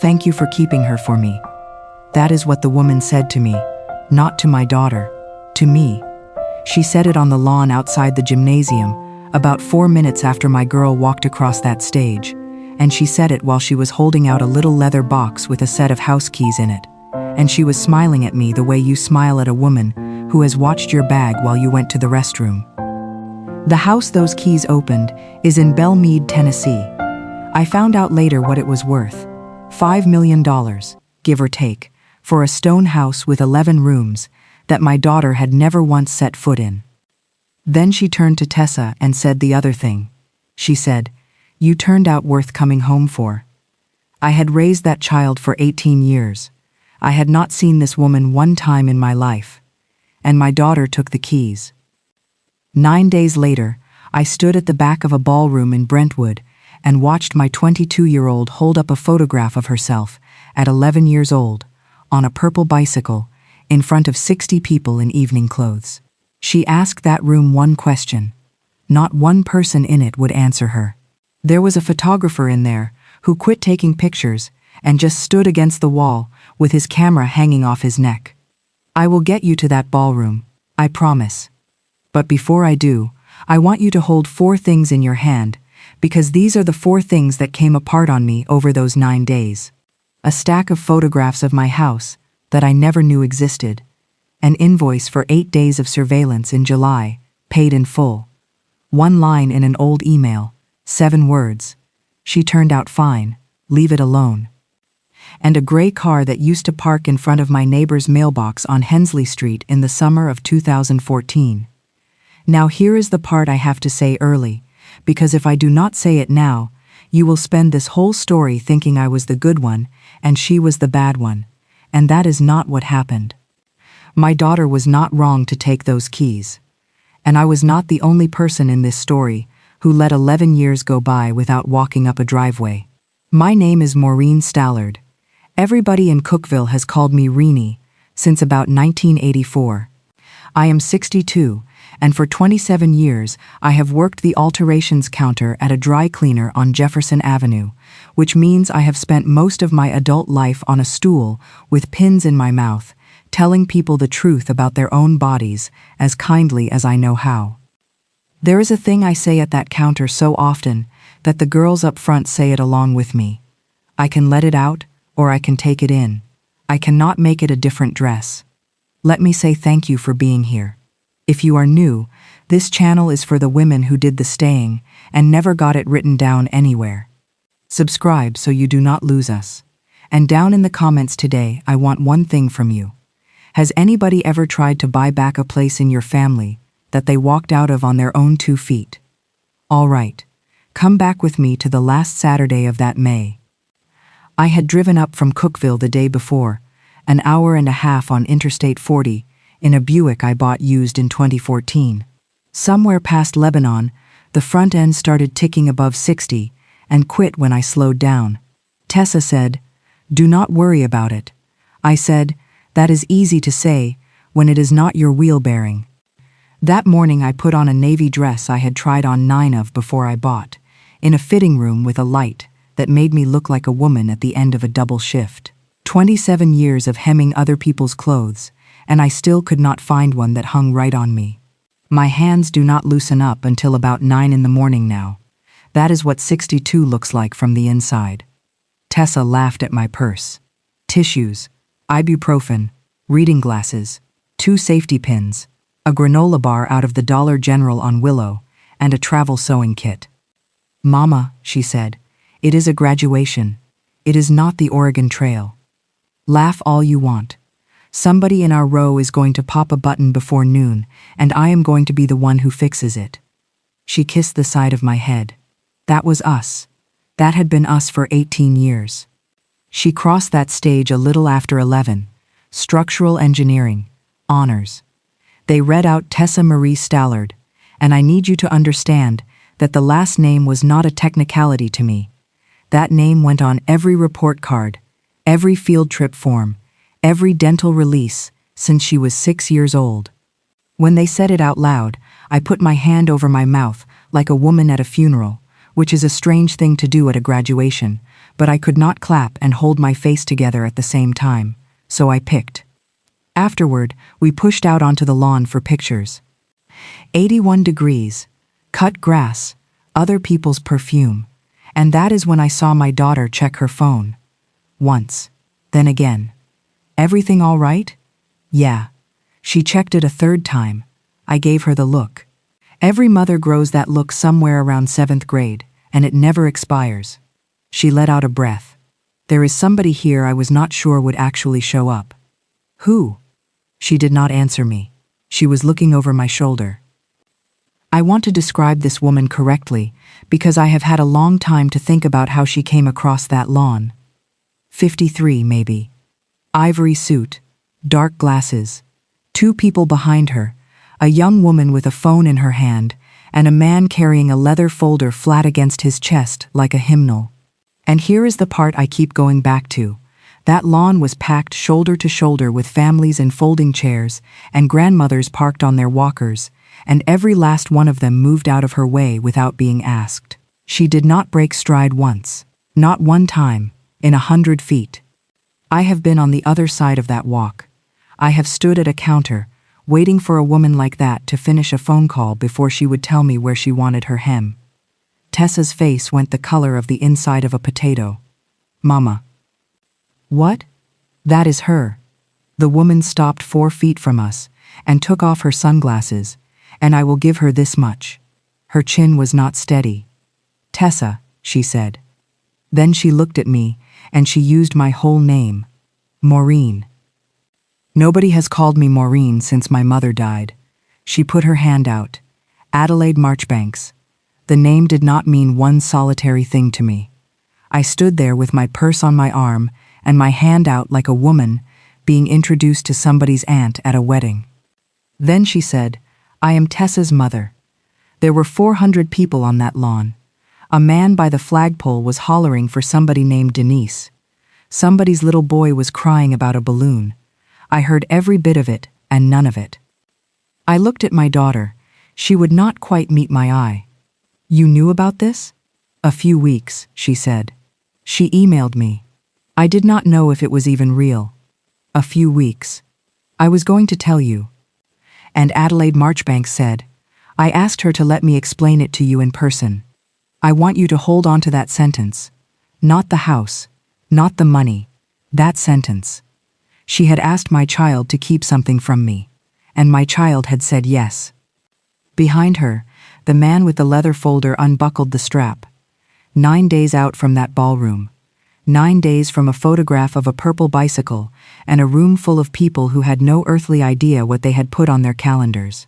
Thank you for keeping her for me." That is what the woman said to me, not to my daughter, to me. She said it on the lawn outside the gymnasium, about 4 minutes after my girl walked across that stage, and she said it while she was holding out a little leather box with a set of house keys in it, and she was smiling at me the way you smile at a woman who has watched your bag while you went to the restroom. The house those keys opened is in Belle Meade, Tennessee. I found out later what it was worth, $5 million, give or take, for a stone house with 11 rooms that my daughter had never once set foot in. Then she turned to Tessa and said the other thing. She said, "You turned out worth coming home for." I had raised that child for 18 years. I had not seen this woman one time in my life. And my daughter took the keys. 9 days later, I stood at the back of a ballroom in Brentwood and watched my 22-year-old hold up a photograph of herself at 11 years old, on a purple bicycle, in front of 60 people in evening clothes. She asked that room one question. Not one person in it would answer her. There was a photographer in there who quit taking pictures and just stood against the wall with his camera hanging off his neck. I will get you to that ballroom, I promise. But before I do, I want you to hold 4 things in your hand, because these are the 4 things that came apart on me over those 9 days. A stack of photographs of my house that I never knew existed. An invoice for 8 days of surveillance in July, paid in full. 1 line in an old email, 7 words. She turned out fine, leave it alone. And a gray car that used to park in front of my neighbor's mailbox on Hensley Street in the summer of 2014. Now here is the part I have to say early, because if I do not say it now, you will spend this whole story thinking I was the good one and she was the bad one, and that is not what happened. My daughter was not wrong to take those keys. And I was not the only person in this story who let 11 years go by without walking up a driveway. My name is Maureen Stallard. Everybody in Cookeville has called me Reenie since about 1984. I am 62, and for 27 years I have worked the alterations counter at a dry cleaner on Jefferson Avenue, which means I have spent most of my adult life on a stool with pins in my mouth, telling people the truth about their own bodies as kindly as I know how. There is a thing I say at that counter so often that the girls up front say it along with me. I can let it out, or I can take it in. I cannot make it a different dress. Let me say thank you for being here. If you are new, this channel is for the women who did the staying and never got it written down anywhere. Subscribe so you do not lose us. And down in the comments today, I want one thing from you. Has anybody ever tried to buy back a place in your family that they walked out of on their own 2 feet? All right, come back with me to the last Saturday of that May. I had driven up from Cookeville the day before, an hour and a half on Interstate 40, in a Buick I bought used in 2014. Somewhere past Lebanon, the front end started ticking above 60 and quit when I slowed down. Tessa said, "Do not worry about it." I said, "That is easy to say when it is not your wheel bearing." That morning I put on a navy dress I had tried on 9 of before I bought, in a fitting room with a light that made me look like a woman at the end of a double shift. 27 years of hemming other people's clothes, and I still could not find one that hung right on me. My hands do not loosen up until about 9 in the morning now. That is what 62 looks like from the inside. Tessa laughed at my purse. Tissues, ibuprofen, reading glasses, 2 safety pins, a granola bar out of the Dollar General on Willow, and a travel sewing kit. "Mama," she said, "it is a graduation. It is not the Oregon Trail. Laugh all you want. Somebody in our row is going to pop a button before noon, and I am going to be the one who fixes it." She kissed the side of my head. That was us. That had been us for 18 years. She crossed that stage a little after 11. Structural engineering. Honors. They read out Tessa Marie Stallard, and I need you to understand that the last name was not a technicality to me. That name went on every report card, every field trip form, every dental release since she was 6 years old. When they said it out loud, I put my hand over my mouth like a woman at a funeral, which is a strange thing to do at a graduation, but I could not clap and hold my face together at the same time, so I picked. Afterward, we pushed out onto the lawn for pictures. 81 degrees, cut grass, other people's perfume, and that is when I saw my daughter check her phone. Once, then again. Everything all right? Yeah. She checked it a third time. I gave her the look. Every mother grows that look somewhere around 7th grade, and it never expires. She let out a breath. There is somebody here I was not sure would actually show up. Who? She did not answer me. She was looking over my shoulder. I want to describe this woman correctly because I have had a long time to think about how she came across that lawn. 53, maybe. Ivory suit, dark glasses, 2 people behind her, a young woman with a phone in her hand, and a man carrying a leather folder flat against his chest like a hymnal. And here is the part I keep going back to. That lawn was packed shoulder to shoulder with families in folding chairs and grandmothers parked on their walkers, and every last one of them moved out of her way without being asked. She did not break stride once, not one time, in 100 feet. I have been on the other side of that walk. I have stood at a counter, waiting for a woman like that to finish a phone call before she would tell me where she wanted her hem. Tessa's face went the color of the inside of a potato. Mama. What? That is her. The woman stopped 4 feet from us and took off her sunglasses, and I will give her this much. Her chin was not steady. Tessa, she said. Then she looked at me, and she used my whole name. Maureen. Nobody has called me Maureen since my mother died. She put her hand out. Adelaide Marchbanks. The name did not mean one solitary thing to me. I stood there with my purse on my arm and my hand out like a woman being introduced to somebody's aunt at a wedding. Then she said, I am Tessa's mother. There were 400 people on that lawn. A man by the flagpole was hollering for somebody named Denise. Somebody's little boy was crying about a balloon. I heard every bit of it and none of it. I looked at my daughter. She would not quite meet my eye. You knew about this? A few weeks, she said. She emailed me. I did not know if it was even real. A few weeks. I was going to tell you. And Adelaide Marchbanks said, I asked her to let me explain it to you in person. I want you to hold on to that sentence. Not the house. Not the money. That sentence. She had asked my child to keep something from me, and my child had said yes. Behind her, the man with the leather folder unbuckled the strap. 9 days out from that ballroom. 9 days from a photograph of a purple bicycle and a room full of people who had no earthly idea what they had put on their calendars.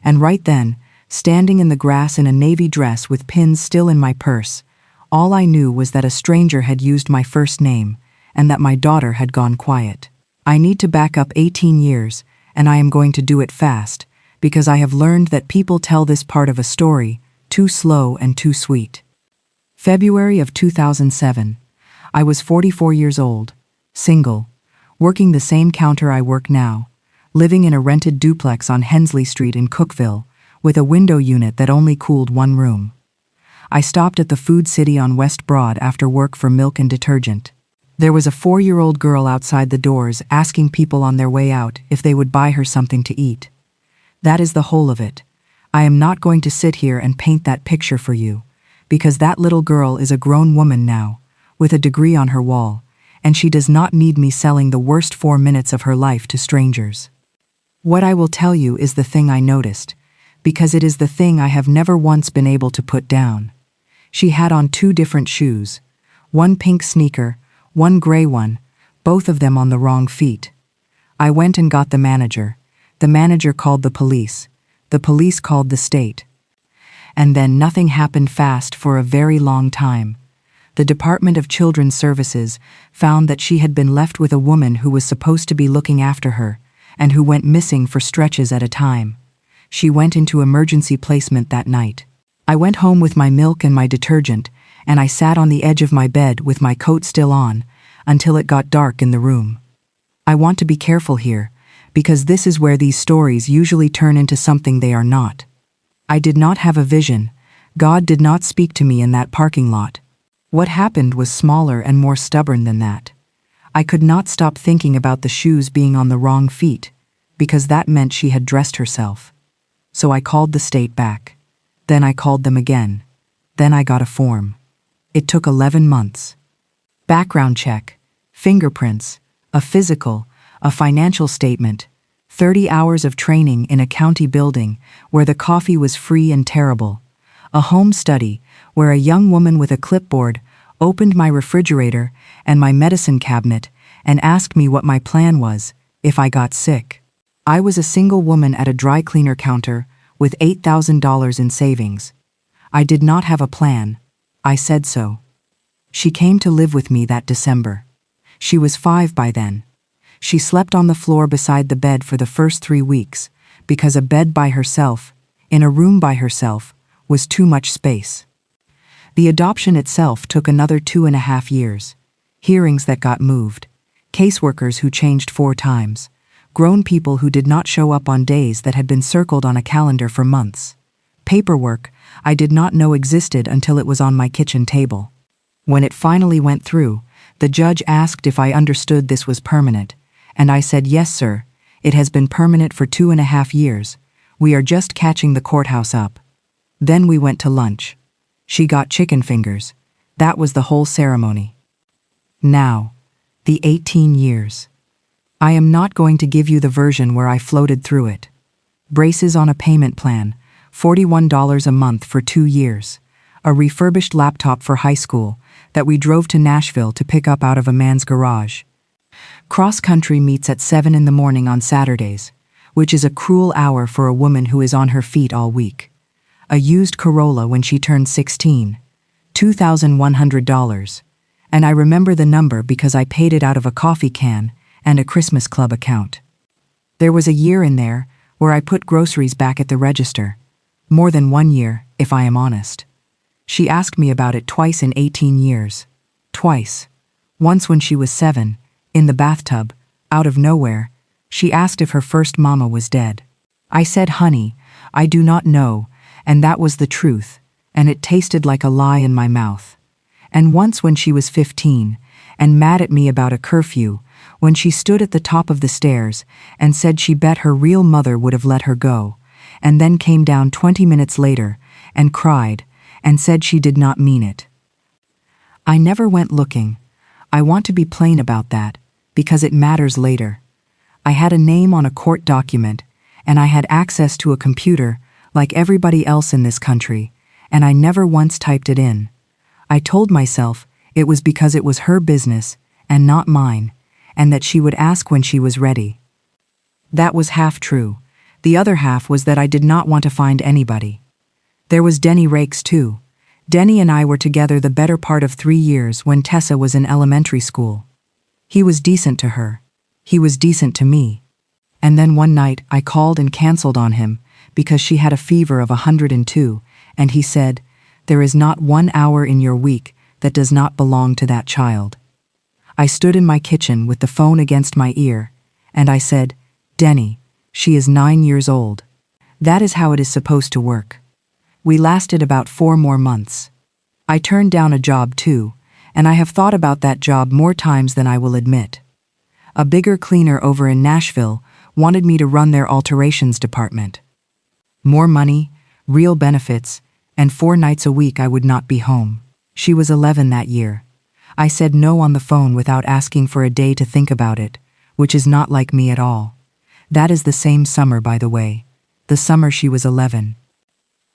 And right then, standing in the grass in a navy dress with pins still in my purse, all I knew was that a stranger had used my first name and that my daughter had gone quiet. I need to back up 18 years, and I am going to do it fast, because I have learned that people tell this part of a story too slow and too sweet. February of 2007. I was 44 years old, single, working the same counter I work now, living in a rented duplex on Hensley Street in Cookeville, with a window unit that only cooled 1 room. I stopped at the Food City on West Broad after work for milk and detergent. There was a 4-year-old girl outside the doors asking people on their way out if they would buy her something to eat. That is the whole of it. I am not going to sit here and paint that picture for you, because that little girl is a grown woman now, with a degree on her wall, and she does not need me selling the worst 4 minutes of her life to strangers. What I will tell you is the thing I noticed, because it is the thing I have never once been able to put down. She had on 2 different shoes, 1 pink sneaker, 1 gray one, both of them on the wrong feet. I went and got the manager. The manager called the police. The police called the state. And then nothing happened fast for a very long time. The Department of Children's Services found that she had been left with a woman who was supposed to be looking after her, and who went missing for stretches at a time. She went into emergency placement that night. I went home with my milk and my detergent, and I sat on the edge of my bed with my coat still on, until it got dark in the room. I want to be careful here, because this is where these stories usually turn into something they are not. I did not have a vision, God did not speak to me in that parking lot. What happened was smaller and more stubborn than that. I could not stop thinking about the shoes being on the wrong feet, because that meant she had dressed herself. So I called the state back. Then I called them again. Then I got a form. It took 11 months. Background check, fingerprints, a physical, a financial statement, 30 hours of training in a county building where the coffee was free and terrible, a home study where a young woman with a clipboard opened my refrigerator and my medicine cabinet and asked me what my plan was if I got sick. I was a single woman at a dry cleaner counter with $8,000 in savings. I did not have a plan. I said so. She came to live with me that December. She was 5 by then. She slept on the floor beside the bed for the first 3 weeks because a bed by herself, in a room by herself, was too much space. The adoption itself took another 2.5 years. Hearings that got moved. Caseworkers who changed 4 times. Grown people who did not show up on days that had been circled on a calendar for months. Paperwork I did not know existed until it was on my kitchen table. When it finally went through, the judge asked if I understood this was permanent, and I said, "Yes, sir, it has been permanent for 2.5 years. We are just catching the courthouse up." Then we went to lunch. She got chicken fingers. That was the whole ceremony. Now, the 18 years. I am not going to give you the version where I floated through it. Braces on a payment plan, $41 a month for 2 years, a refurbished laptop for high school that we drove to Nashville to pick up out of a man's garage. Cross-country meets at 7 in the morning on Saturdays, which is a cruel hour for a woman who is on her feet all week. A used Corolla when she turned 16, $2,100, and I remember the number because I paid it out of a coffee can and a Christmas Club account. There was a year in there where I put groceries back at the register. More than 1 year, if I am honest. She asked me about it twice in 18 years. Twice. Once when she was 7, in the bathtub, out of nowhere, she asked if her first mama was dead. I said, "Honey, I do not know," and that was the truth, and it tasted like a lie in my mouth. And once when she was 15, and mad at me about a curfew, when she stood at the top of the stairs and said she bet her real mother would have let her go, and then came down 20 minutes later and cried and said she did not mean it. I never went looking. I want to be plain about that, because it matters later. I had a name on a court document, and I had access to a computer like everybody else in this country, and I never once typed it in. I told myself it was because it was her business and not mine, and that she would ask when she was ready. That was half true. The other half was that I did not want to find anybody. There was Denny Rakes too. Denny and I were together the better part of 3 years when Tessa was in elementary school. He was decent to her. He was decent to me. And then one night I called and canceled on him because she had a fever of 102, and he said, "There is not 1 hour in your week that does not belong to that child." I stood in my kitchen with the phone against my ear, and I said, "Denny, she is 9 years old. That is how it is supposed to work." We lasted about 4 more months. I turned down a job too, and I have thought about that job more times than I will admit. A bigger cleaner over in Nashville wanted me to run their alterations department. More money, real benefits, and 4 nights a week I would not be home. She was 11 that year. I said no on the phone without asking for a day to think about it, which is not like me at all. That is the same summer, by the way. The summer she was 11.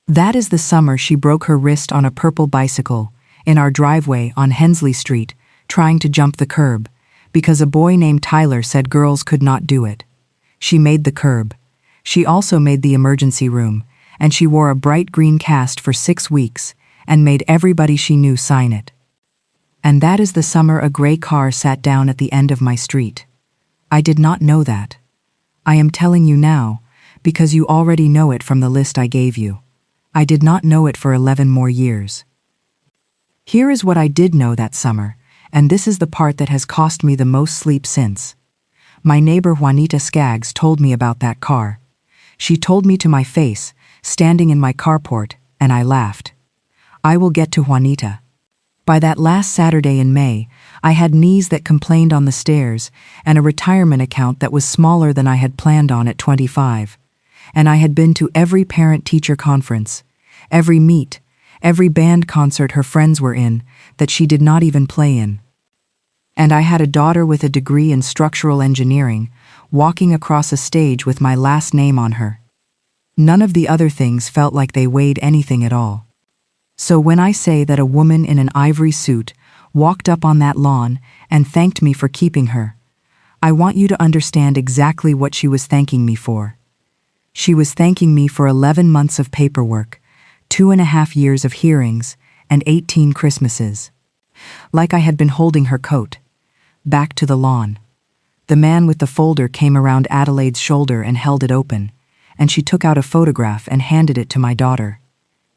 That is the summer she broke her wrist on a purple bicycle in our driveway on Hensley Street, trying to jump the curb, because a boy named Tyler said girls could not do it. She made the curb. She also made the emergency room, and she wore a bright green cast for 6 weeks and made everybody she knew sign it. And that is the summer a gray car sat down at the end of my street. I did not know that. I am telling you now, because you already know it from the list I gave you. I did not know it for 11 more years. Here is what I did know that summer, and this is the part that has cost me the most sleep since. My neighbor Juanita Skaggs told me about that car. She told me to my face, standing in my carport, and I laughed. I will get to Juanita. By that last Saturday in May, I had knees that complained on the stairs and a retirement account that was smaller than I had planned on at 25. And I had been to every parent-teacher conference, every meet, every band concert her friends were in that she did not even play in. And I had a daughter with a degree in structural engineering, walking across a stage with my last name on her. None of the other things felt like they weighed anything at all. So when I say that a woman in an ivory suit walked up on that lawn and thanked me for keeping her, I want you to understand exactly what she was thanking me for. She was thanking me for 11 months of paperwork, 2.5 years of hearings, and 18 Christmases. Like I had been holding her coat. Back to the lawn. The man with the folder came around Adelaide's shoulder and held it open, and she took out a photograph and handed it to my daughter.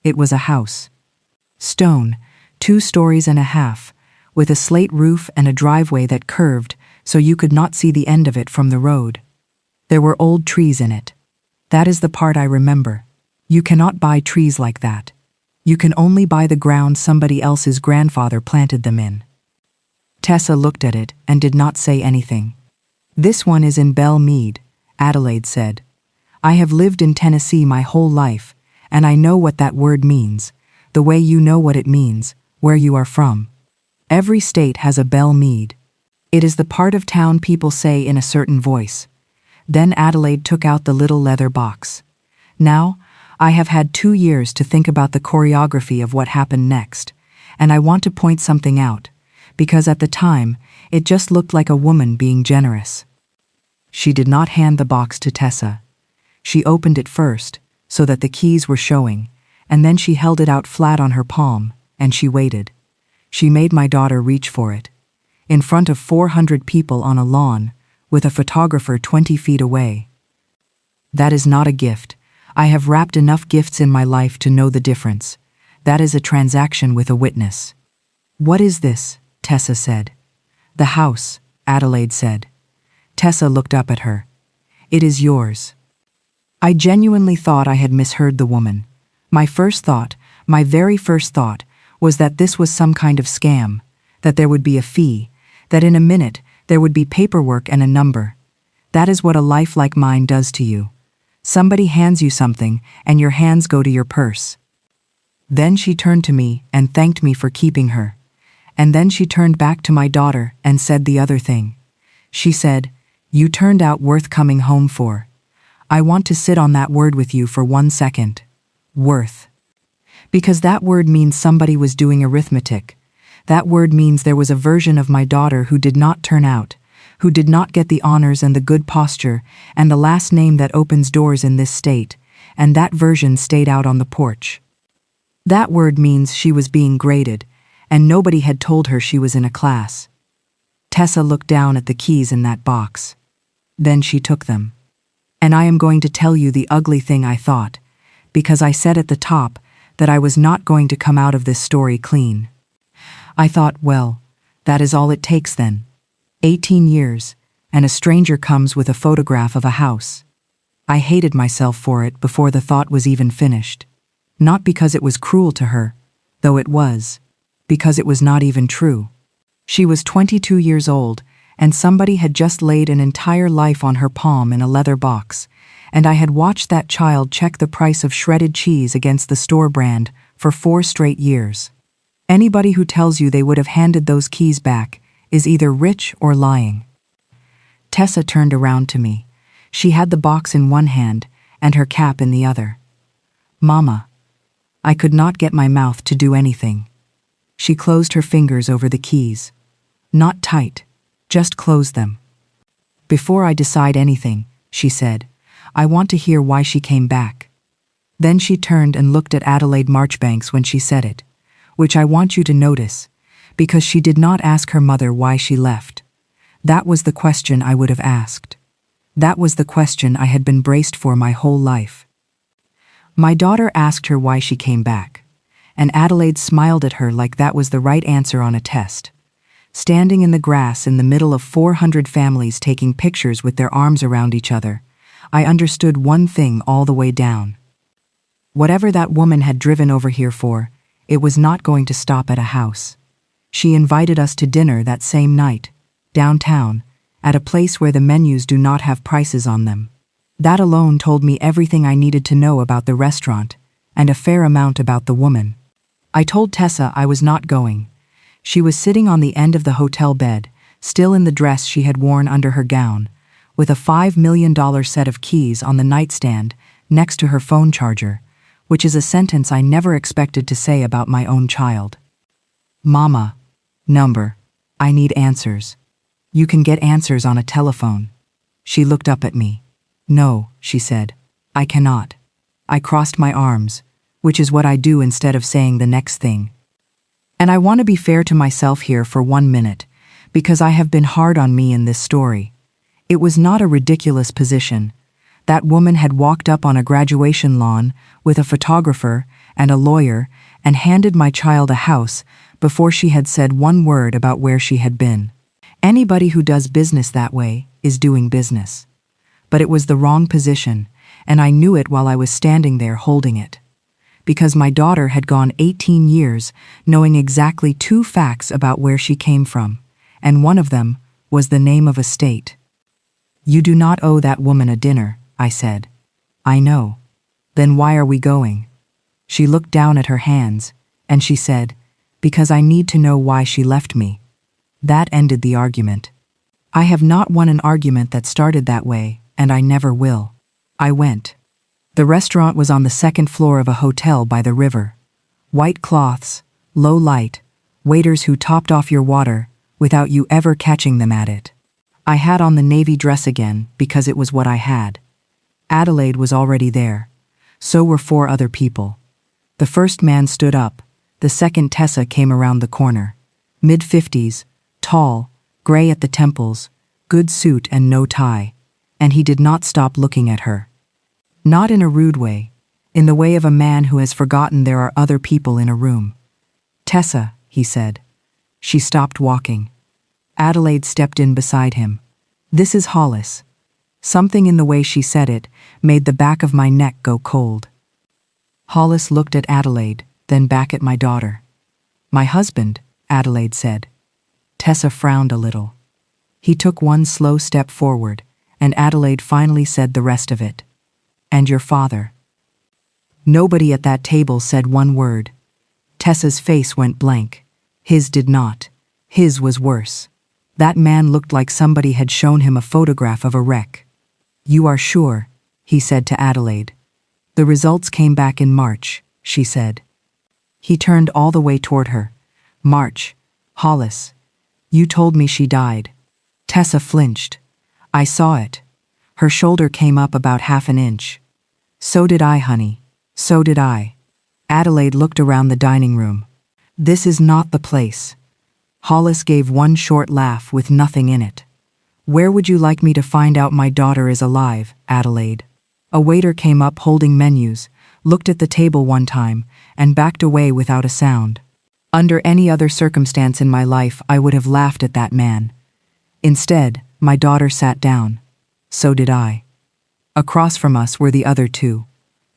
It was a house. Stone, 2 stories and a half, with a slate roof and a driveway that curved so you could not see the end of it from the road. There were old trees in it. That is the part I remember. You cannot buy trees like that. You can only buy the ground somebody else's grandfather planted them in. Tessa looked at it and did not say anything. This one is in Belle Meade, Adelaide said. I have lived in Tennessee my whole life, and I know what that word means, the way you know what it means, where you are from. Every state has a Belle Meade. It is the part of town people say in a certain voice. Then Adelaide took out the little leather box. Now, I have had 2 years to think about the choreography of what happened next, and I want to point something out, because at the time, it just looked like a woman being generous. She did not hand the box to Tessa. She opened it first, so that the keys were showing, and then she held it out flat on her palm, and she waited. She made my daughter reach for it. In front of 400 people on a lawn, with a photographer 20 feet away. That is not a gift. I have wrapped enough gifts in my life to know the difference. That is a transaction with a witness. What is this? Tessa said. The house, Adelaide said. Tessa looked up at her. It is yours. I genuinely thought I had misheard the woman. My first thought, my very first thought, was that this was some kind of scam, that there would be a fee, that in a minute there would be paperwork and a number. That is what a life like mine does to you. Somebody hands you something and your hands go to your purse. Then she turned to me and thanked me for keeping her. And then she turned back to my daughter and said the other thing. She said, "You turned out worth coming home for." I want to sit on that word with you for 1 second. Worth. Because that word means somebody was doing arithmetic. That word means there was a version of my daughter who did not turn out, who did not get the honors and the good posture and the last name that opens doors in this state, and that version stayed out on the porch. That word means she was being graded, and nobody had told her she was in a class. Tessa looked down at the keys in that box. Then she took them. And I am going to tell you the ugly thing I thought, because I said at the top that I was not going to come out of this story clean. I thought, well, that is all it takes then. 18 years, and a stranger comes with a photograph of a house. I hated myself for it before the thought was even finished. Not because it was cruel to her, though it was, because it was not even true. She was 22 years old, and somebody had just laid an entire life on her palm in a leather box, and I had watched that child check the price of shredded cheese against the store brand for 4 straight years. Anybody who tells you they would have handed those keys back is either rich or lying. Tessa turned around to me. She had the box in one hand and her cap in the other. Mama. I could not get my mouth to do anything. She closed her fingers over the keys. Not tight, just close them. Before I decide anything, she said, I want to hear why she came back. Then she turned and looked at Adelaide Marchbanks when she said it, which I want you to notice, because she did not ask her mother why she left. That was the question I would have asked. That was the question I had been braced for my whole life. My daughter asked her why she came back, and Adelaide smiled at her like that was the right answer on a test. Standing in the grass in the middle of 400 families taking pictures with their arms around each other, I understood one thing all the way down. Whatever that woman had driven over here for, It was not going to stop at a house. She invited us to dinner that same night, downtown, at a place where the menus do not have prices on them. That alone told me everything I needed to know about the restaurant, and a fair amount about the woman. I told Tessa I was not going. She was sitting on the end of the hotel bed, still in the dress she had worn under her gown, with a $5 million set of keys on the nightstand next to her phone charger, which is a sentence I never expected to say about my own child. Mama. Number. I need answers. You can get answers on a telephone. She looked up at me. No, she said. I cannot. I crossed my arms, which is what I do instead of saying the next thing. And I want to be fair to myself here for 1 minute, because I have been hard on me in this story. It was not a ridiculous position. That woman had walked up on a graduation lawn with a photographer and a lawyer and handed my child a house before she had said one word about where she had been. Anybody who does business that way is doing business. But it was the wrong position, and I knew it while I was standing there holding it. Because my daughter had gone 18 years knowing exactly 2 facts about where she came from, and one of them was the name of a state. You do not owe that woman a dinner, I said. I know. Then why are we going? She looked down at her hands, and she said, because I need to know why she left me. That ended the argument. I have not won an argument that started that way, and I never will. I went. The restaurant was on the 2nd floor of a hotel by the river. White cloths, low light, waiters who topped off your water without you ever catching them at it. I had on the navy dress again because it was what I had. Adelaide was already there. So were 4 other people. The first man stood up. The second Tessa came around the corner. Mid-50s, tall, gray at the temples, good suit and no tie. And he did not stop looking at her. Not in a rude way, in the way of a man who has forgotten there are other people in a room. Tessa, he said. She stopped walking. Adelaide stepped in beside him. This is Hollis. Something in the way she said it made the back of my neck go cold. Hollis looked at Adelaide, then back at my daughter. My husband, Adelaide said. Tessa frowned a little. He took one slow step forward, and Adelaide finally said the rest of it. And your father. Nobody at that table said one word. Tessa's face went blank. His did not. His was worse. That man looked like somebody had shown him a photograph of a wreck. You are sure, he said to Adelaide. The results came back in March, she said. He turned all the way toward her. March. Hollis. You told me she died. Tessa flinched. I saw it. Her shoulder came up about half an inch. So did I, honey. So did I. Adelaide looked around the dining room. This is not the place. Hollis gave one short laugh with nothing in it. Where would you like me to find out my daughter is alive, Adelaide? A waiter came up holding menus, looked at the table one time, and backed away without a sound. Under any other circumstance in my life, I would have laughed at that man. Instead, my daughter sat down. So did I. Across from us were the other 2.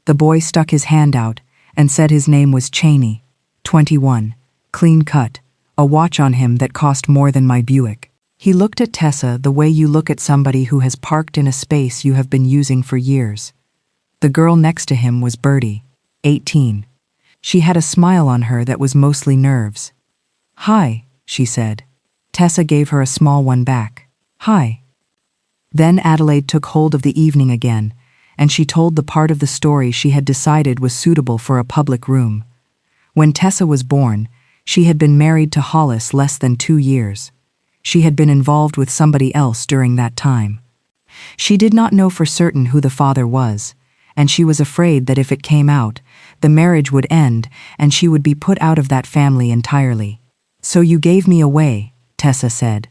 The boy stuck his hand out and said his name was Cheney, 21, clean cut, a watch on him that cost more than my Buick. He looked at Tessa the way you look at somebody who has parked in a space you have been using for years. The girl next to him was Bertie, 18. She had a smile on her that was mostly nerves. Hi, she said. Tessa gave her a small one back. Hi. Then Adelaide took hold of the evening again, and she told the part of the story she had decided was suitable for a public room. When Tessa was born, she had been married to Hollis less than 2 years. She had been involved with somebody else during that time. She did not know for certain who the father was, and she was afraid that if it came out, the marriage would end and she would be put out of that family entirely. So you gave me away, Tessa said.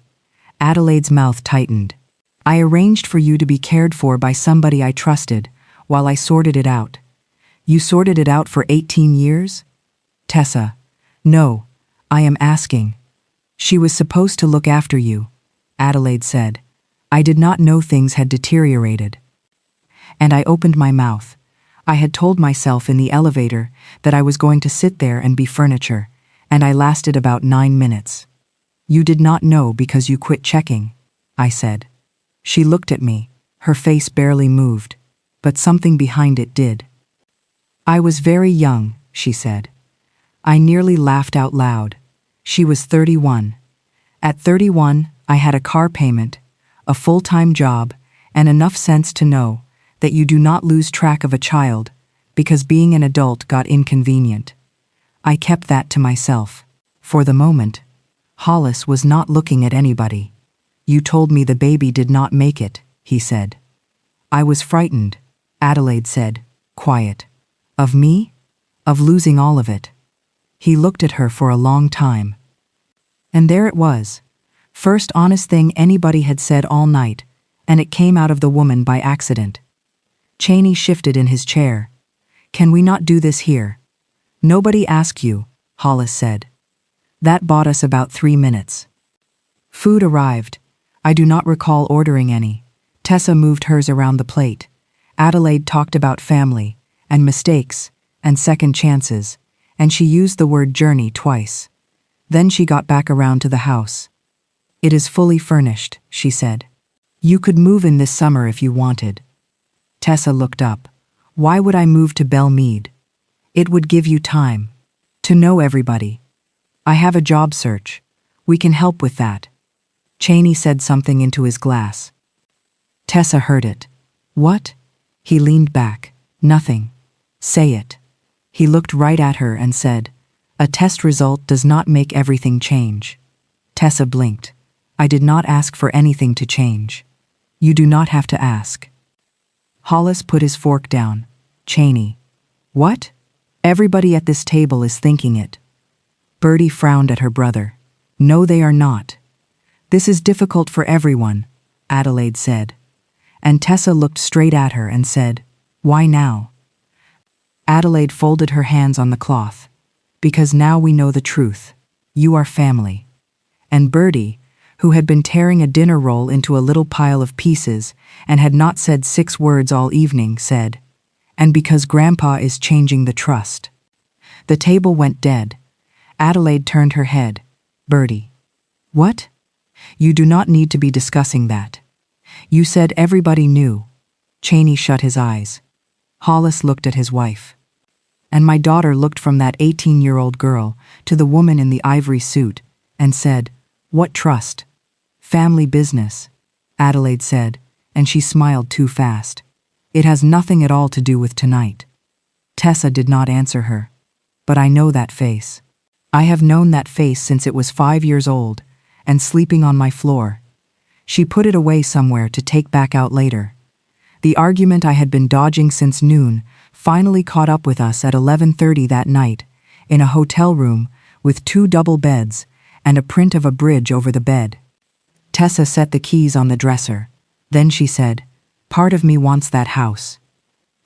Adelaide's mouth tightened. I arranged for you to be cared for by somebody I trusted, while I sorted it out. You sorted it out for 18 years? Tessa. No, I am asking. She was supposed to look after you, Adelaide said. I did not know things had deteriorated. And I opened my mouth. I had told myself in the elevator that I was going to sit there and be furniture, and I lasted about 9 minutes. You did not know because you quit checking, I said. She looked at me, her face barely moved, but something behind it did. I was very young, she said. I nearly laughed out loud. She was 31. At 31, I had a car payment, a full-time job, and enough sense to know that you do not lose track of a child because being an adult got inconvenient. I kept that to myself. For the moment, Hollis was not looking at anybody. You told me the baby did not make it, he said. I was frightened, Adelaide said, quiet. Of me? Of losing all of it. He looked at her for a long time. And there it was. First honest thing anybody had said all night, and it came out of the woman by accident. Cheney shifted in his chair. Can we not do this here? Nobody asked you, Hollis said. That bought us about 3 minutes. Food arrived. I do not recall ordering any. Tessa moved hers around the plate. Adelaide talked about family, and mistakes, and second chances, and she used the word journey twice. Then she got back around to the house. It is fully furnished, she said. You could move in this summer if you wanted. Tessa looked up. Why would I move to Belle Meade? It would give you time to know everybody. I have a job search. We can help with that. Cheney said something into his glass. Tessa heard it. What? He leaned back. Nothing. Say it. He looked right at her and said, a test result does not make everything change. Tessa blinked. I did not ask for anything to change. You do not have to ask. Hollis put his fork down. Cheney. What? Everybody at this table is thinking it. Bertie frowned at her brother. No, they are not. This is difficult for everyone, Adelaide said. And Tessa looked straight at her and said, why now? Adelaide folded her hands on the cloth. Because now we know the truth. You are family. And Bertie, who had been tearing a dinner roll into a little pile of pieces and had not said 6 words all evening, said, and because Grandpa is changing the trust. The table went dead. Adelaide turned her head. Bertie. What? You do not need to be discussing that. You said everybody knew. Cheney shut his eyes. Hollis looked at his wife. And my daughter looked from that 18-year-old girl to the woman in the ivory suit and said, what trust? Family business, Adelaide said, and she smiled too fast. It has nothing at all to do with tonight. Tessa did not answer her. But I know that face. I have known that face since it was 5 years old and sleeping on my floor. She put it away somewhere to take back out later. The argument I had been dodging since noon finally caught up with us at 11:30 that night, in a hotel room with 2 double beds and a print of a bridge over the bed. Tessa set the keys on the dresser. Then she said, part of me wants that house.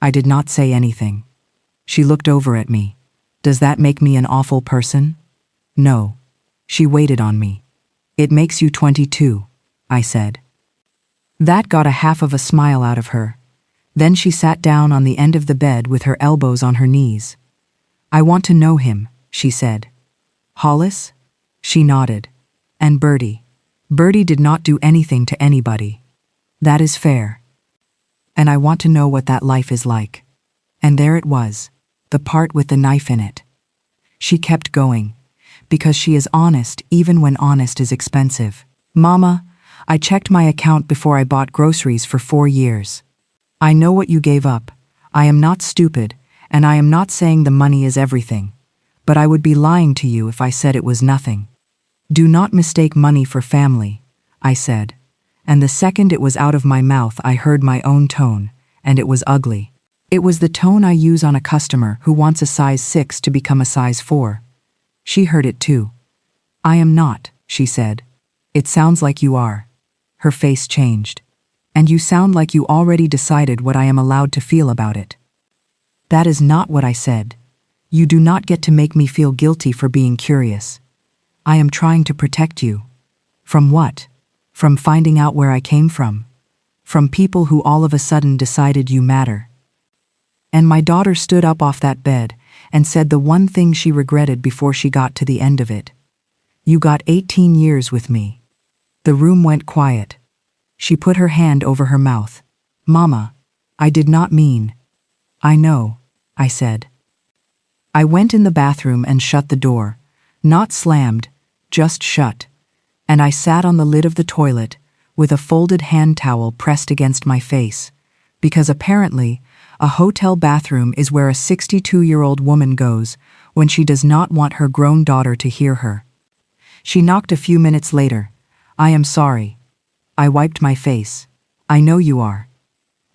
I did not say anything. She looked over at me. Does that make me an awful person? No. She waited on me. It makes you 22, I said. That got a half of a smile out of her. Then she sat down on the end of the bed with her elbows on her knees. I want to know him, she said. Hollis? She nodded. And Bertie. Bertie did not do anything to anybody. That is fair. And I want to know what that life is like. And there it was, the part with the knife in it. She kept going, because she is honest even when honest is expensive. Mama, I checked my account before I bought groceries for 4 years. I know what you gave up. I am not stupid, and I am not saying the money is everything. But I would be lying to you if I said it was nothing. Do not mistake money for family, I said. And the second it was out of my mouth I heard my own tone, and it was ugly. It was the tone I use on a customer who wants a size 6 to become a size 4. She heard it too. I am not, she said. It sounds like you are. Her face changed. And you sound like you already decided what I am allowed to feel about it. That is not what I said. You do not get to make me feel guilty for being curious. I am trying to protect you. From what? From finding out where I came from? From people who all of a sudden decided you matter? And my daughter stood up off that bed and said the one thing she regretted before she got to the end of it. You got 18 years with me. The room went quiet. She put her hand over her mouth. Mama, I did not mean. I know, I said. I went in the bathroom and shut the door. Not slammed, just shut. And I sat on the lid of the toilet with a folded hand towel pressed against my face, because apparently a hotel bathroom is where a 62-year-old woman goes when she does not want her grown daughter to hear her. She knocked a few minutes later. I am sorry. I wiped my face. I know you are.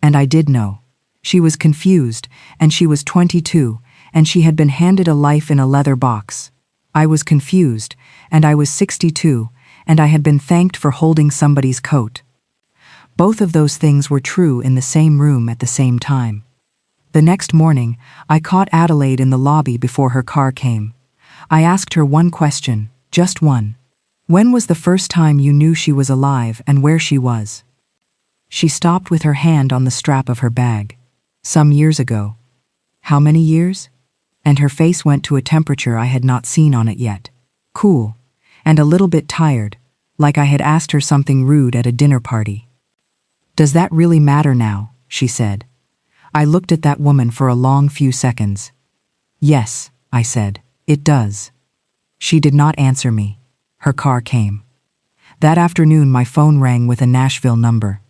And I did know. She was confused, and she was 22, and she had been handed a life in a leather box. I was confused, and I was 62, and I had been thanked for holding somebody's coat. Both of those things were true in the same room at the same time. The next morning, I caught Adelaide in the lobby before her car came. I asked her one question, just one. When was the first time you knew she was alive and where she was? She stopped with her hand on the strap of her bag. Some years ago. How many years? And her face went to a temperature I had not seen on it yet. Cool. And a little bit tired, like I had asked her something rude at a dinner party. Does that really matter now? She said. I looked at that woman for a long few seconds. Yes, I said, it does. She did not answer me. Her car came. That afternoon my phone rang with a Nashville number.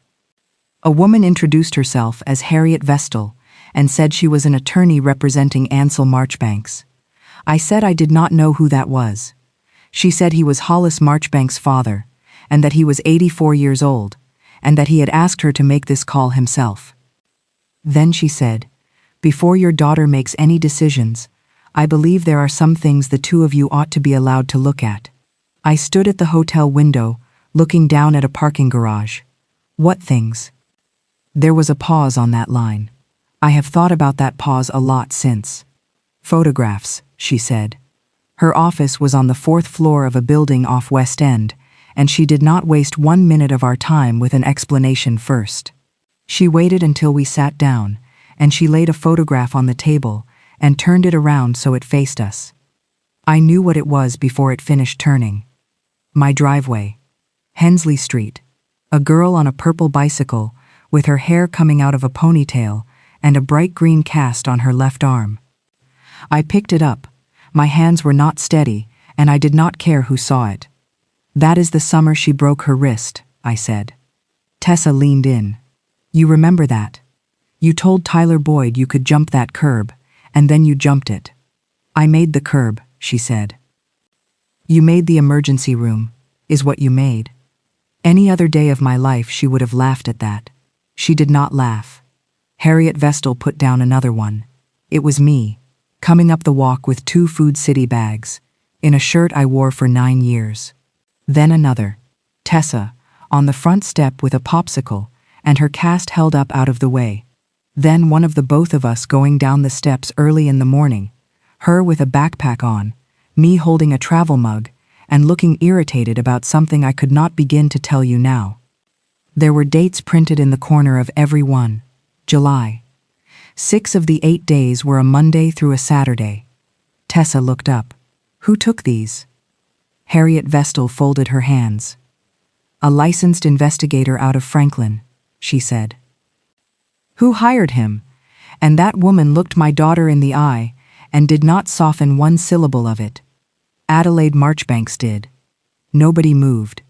A woman introduced herself as Harriet Vestal and said she was an attorney representing Ansel Marchbanks. I said I did not know who that was. She said he was Hollis Marchbanks' father, and that he was 84 years old, and that he had asked her to make this call himself. Then she said, before your daughter makes any decisions, I believe there are some things the two of you ought to be allowed to look at. I stood at the hotel window, looking down at a parking garage. What things? There was a pause on that line. I have thought about that pause a lot since. Photographs, she said. Her office was on the 4th floor of a building off West End, and she did not waste 1 minute of our time with an explanation first. She waited until we sat down, and she laid a photograph on the table and turned it around so it faced us. I knew what it was before it finished turning. My driveway. Hensley Street. A girl on a purple bicycle with her hair coming out of a ponytail and a bright green cast on her left arm. I picked it up. My hands were not steady, and I did not care who saw it. That is the summer she broke her wrist, I said. Tessa leaned in. You remember that? You told Tyler Boyd you could jump that curb, and then you jumped it. I made the curb, she said. You made the emergency room, is what you made. Any other day of my life she would have laughed at that. She did not laugh. Harriet Vestal put down another one. It was me, coming up the walk with 2 Food City bags, in a shirt I wore for 9 years. Then another. Tessa, on the front step with a popsicle, and her cast held up out of the way. Then one of the both of us going down the steps early in the morning, her with a backpack on, me holding a travel mug, and looking irritated about something I could not begin to tell you now. There were dates printed in the corner of every one. July. 6 of the 8 days were a Monday through a Saturday. Tessa looked up. Who took these? Harriet Vestal folded her hands. A licensed investigator out of Franklin, she said. Who hired him? And that woman looked my daughter in the eye and did not soften one syllable of it. Adelaide Marchbanks did. Nobody moved.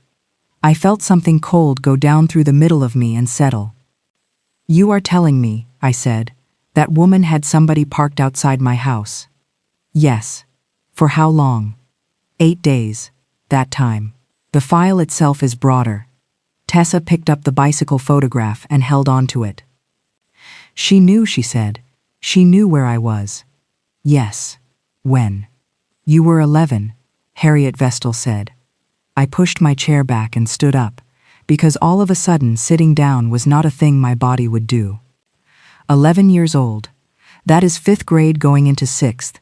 I felt something cold go down through the middle of me and settle. You are telling me, I said, that woman had somebody parked outside my house. Yes. For how long? 8 days. That time. The file itself is broader. Tessa picked up the bicycle photograph and held on to it. She knew, she said. She knew where I was. Yes. When? You were 11, Harriet Vestal said. I pushed my chair back and stood up, because all of a sudden sitting down was not a thing my body would do. 11 years old. That is 5th grade going into 6th.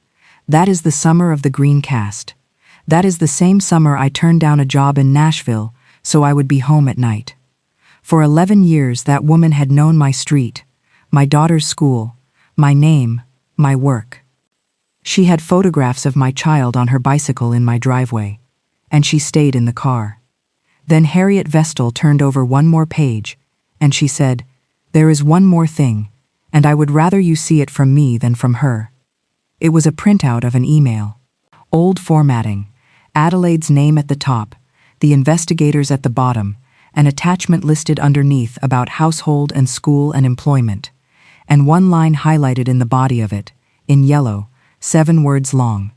That is the summer of the green cast. That is the same summer I turned down a job in Nashville so I would be home at night. For 11 years that woman had known my street, my daughter's school, my name, my work. She had photographs of my child on her bicycle in my driveway, and she stayed in the car. Then Harriet Vestal turned over one more page, and she said, "There is one more thing, and I would rather you see it from me than from her." It was a printout of an email. Old formatting, Adelaide's name at the top, the investigators at the bottom, an attachment listed underneath about household and school and employment, and one line highlighted in the body of it, in yellow, 7 words long.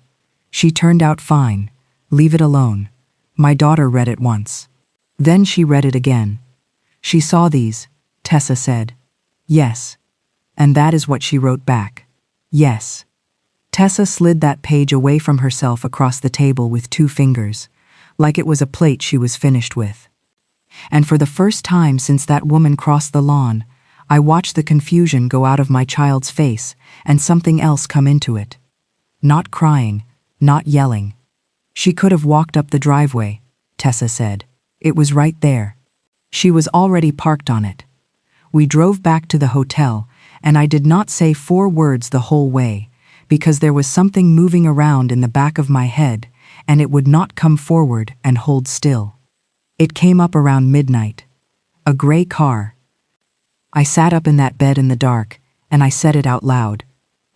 "She turned out fine. Leave it alone." My daughter read it once. Then she read it again. She saw these, Tessa said. "Yes." And that is what she wrote back. "Yes." Tessa slid that page away from herself across the table with 2 fingers, like it was a plate she was finished with. And for the first time since that woman crossed the lawn, I watched the confusion go out of my child's face and something else come into it. Not crying, not yelling. She could have walked up the driveway, Tessa said. It was right there. She was already parked on it. We drove back to the hotel, and I did not say 4 words the whole way, because there was something moving around in the back of my head, and it would not come forward and hold still. It came up around midnight. A gray car. I sat up in that bed in the dark, and I said it out loud.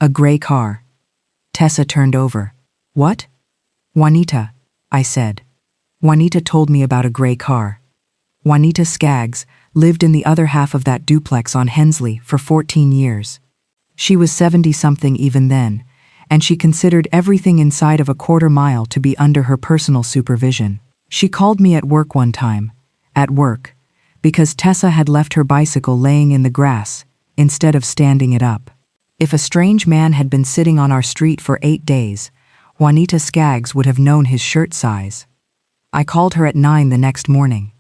A gray car. Tessa turned over. "What?" "Juanita," I said. Juanita told me about a gray car. Juanita Skaggs lived in the other half of that duplex on Hensley for 14 years. She was 70-something even then, and she considered everything inside of a quarter mile to be under her personal supervision. She called me at work one time, because Tessa had left her bicycle laying in the grass instead of standing it up. If a strange man had been sitting on our street for 8 days, Juanita Skaggs would have known his shirt size. I called her at 9 the next morning.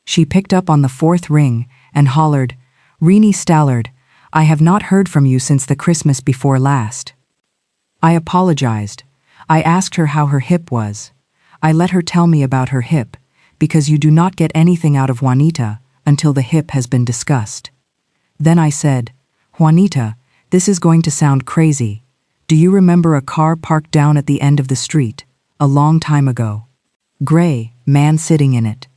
She picked up on the 4th ring and hollered, "Maureen Stallard, I have not heard from you since the Christmas before last." I apologized. I asked her how her hip was. I let her tell me about her hip, because you do not get anything out of Juanita until the hip has been discussed. Then I said, "Juanita, this is going to sound crazy. Do you remember a car parked down at the end of the street, a long time ago? Gray, man sitting in it."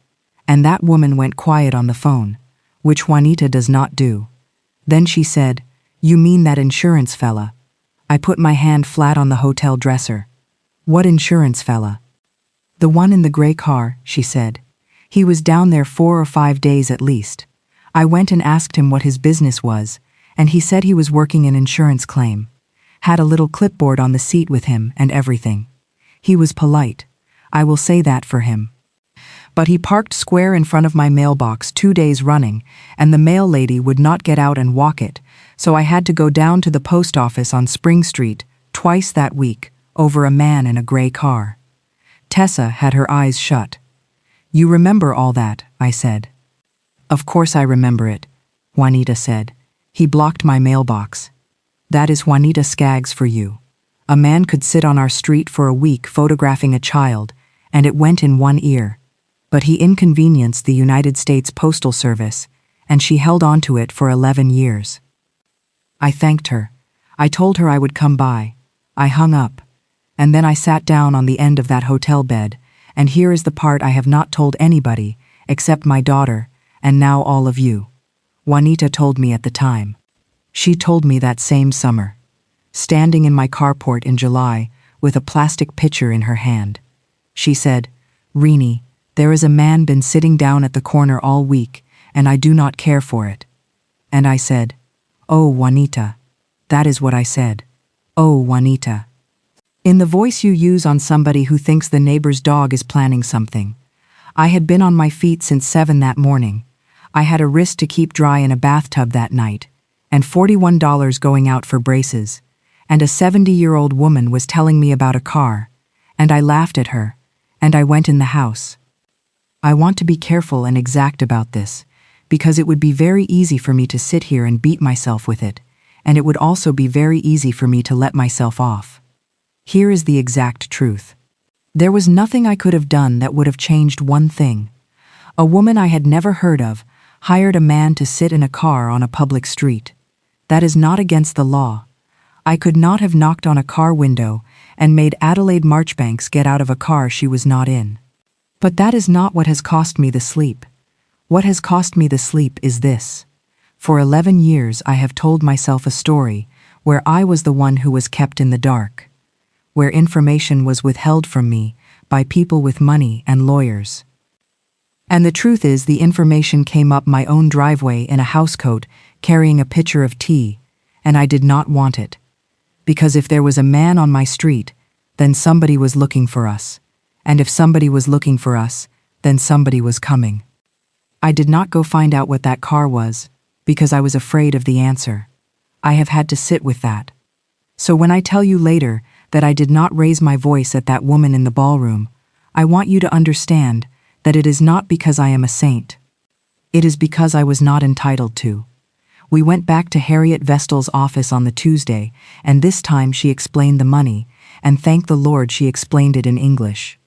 And that woman went quiet on the phone, which Juanita does not do. Then she said, "You mean that insurance fella?" I put my hand flat on the hotel dresser. "What insurance fella?" "The one in the gray car," she said. "He was down there 4 or 5 days at least. I went and asked him what his business was, and he said he was working an insurance claim. Had a little clipboard on the seat with him and everything. He was polite. I will say that for him. But he parked square in front of my mailbox 2 days running, and the mail lady would not get out and walk it, so I had to go down to the post office on Spring Street twice that week over a man in a gray car." Tessa had her eyes shut. "You remember all that," I said. "Of course I remember it," Juanita said. "He blocked my mailbox. That is Juanita Skaggs for you. A man could sit on our street for a week photographing a child, and it went in one ear. But he inconvenienced the United States Postal Service, and she held on to it for 11 years. I thanked her. I told her I would come by. I hung up. And then I sat down on the end of that hotel bed, and here is the part I have not told anybody, except my daughter, and now all of you. Juanita told me at the time. She told me that same summer, standing in my carport in July with a plastic pitcher in her hand. She said, "Reenie, there is a man been sitting down at the corner all week, and I do not care for it." And I said, "Oh, Juanita." That is what I said. "Oh, Juanita." In the voice you use on somebody who thinks the neighbor's dog is planning something. I had been on my feet since 7 that morning. I had a wrist to keep dry in a bathtub that night, and $41 going out for braces, and a 70-year-old woman was telling me about a car, and I laughed at her, and I went in the house. I want to be careful and exact about this, because it would be very easy for me to sit here and beat myself with it, and it would also be very easy for me to let myself off. Here is the exact truth. There was nothing I could have done that would have changed one thing. A woman I had never heard of hired a man to sit in a car on a public street. That is not against the law, I could not have knocked on a car window and made Adelaide Marchbanks get out of a car she was not in. But that is not what has cost me the sleep. What has cost me the sleep is this. For 11 years I have told myself a story where I was the one who was kept in the dark, where information was withheld from me by people with money and lawyers. And the truth is, the information came up my own driveway in a housecoat carrying a pitcher of tea, and I did not want it. Because if there was a man on my street, then somebody was looking for us. And if somebody was looking for us, then somebody was coming. I did not go find out what that car was, because I was afraid of the answer. I have had to sit with that. So when I tell you later that I did not raise my voice at that woman in the ballroom, I want you to understand that it is not because I am a saint. It is because I was not entitled to. We went back to Harriet Vestal's office on the Tuesday, and this time she explained the money, and thank the Lord she explained it in English.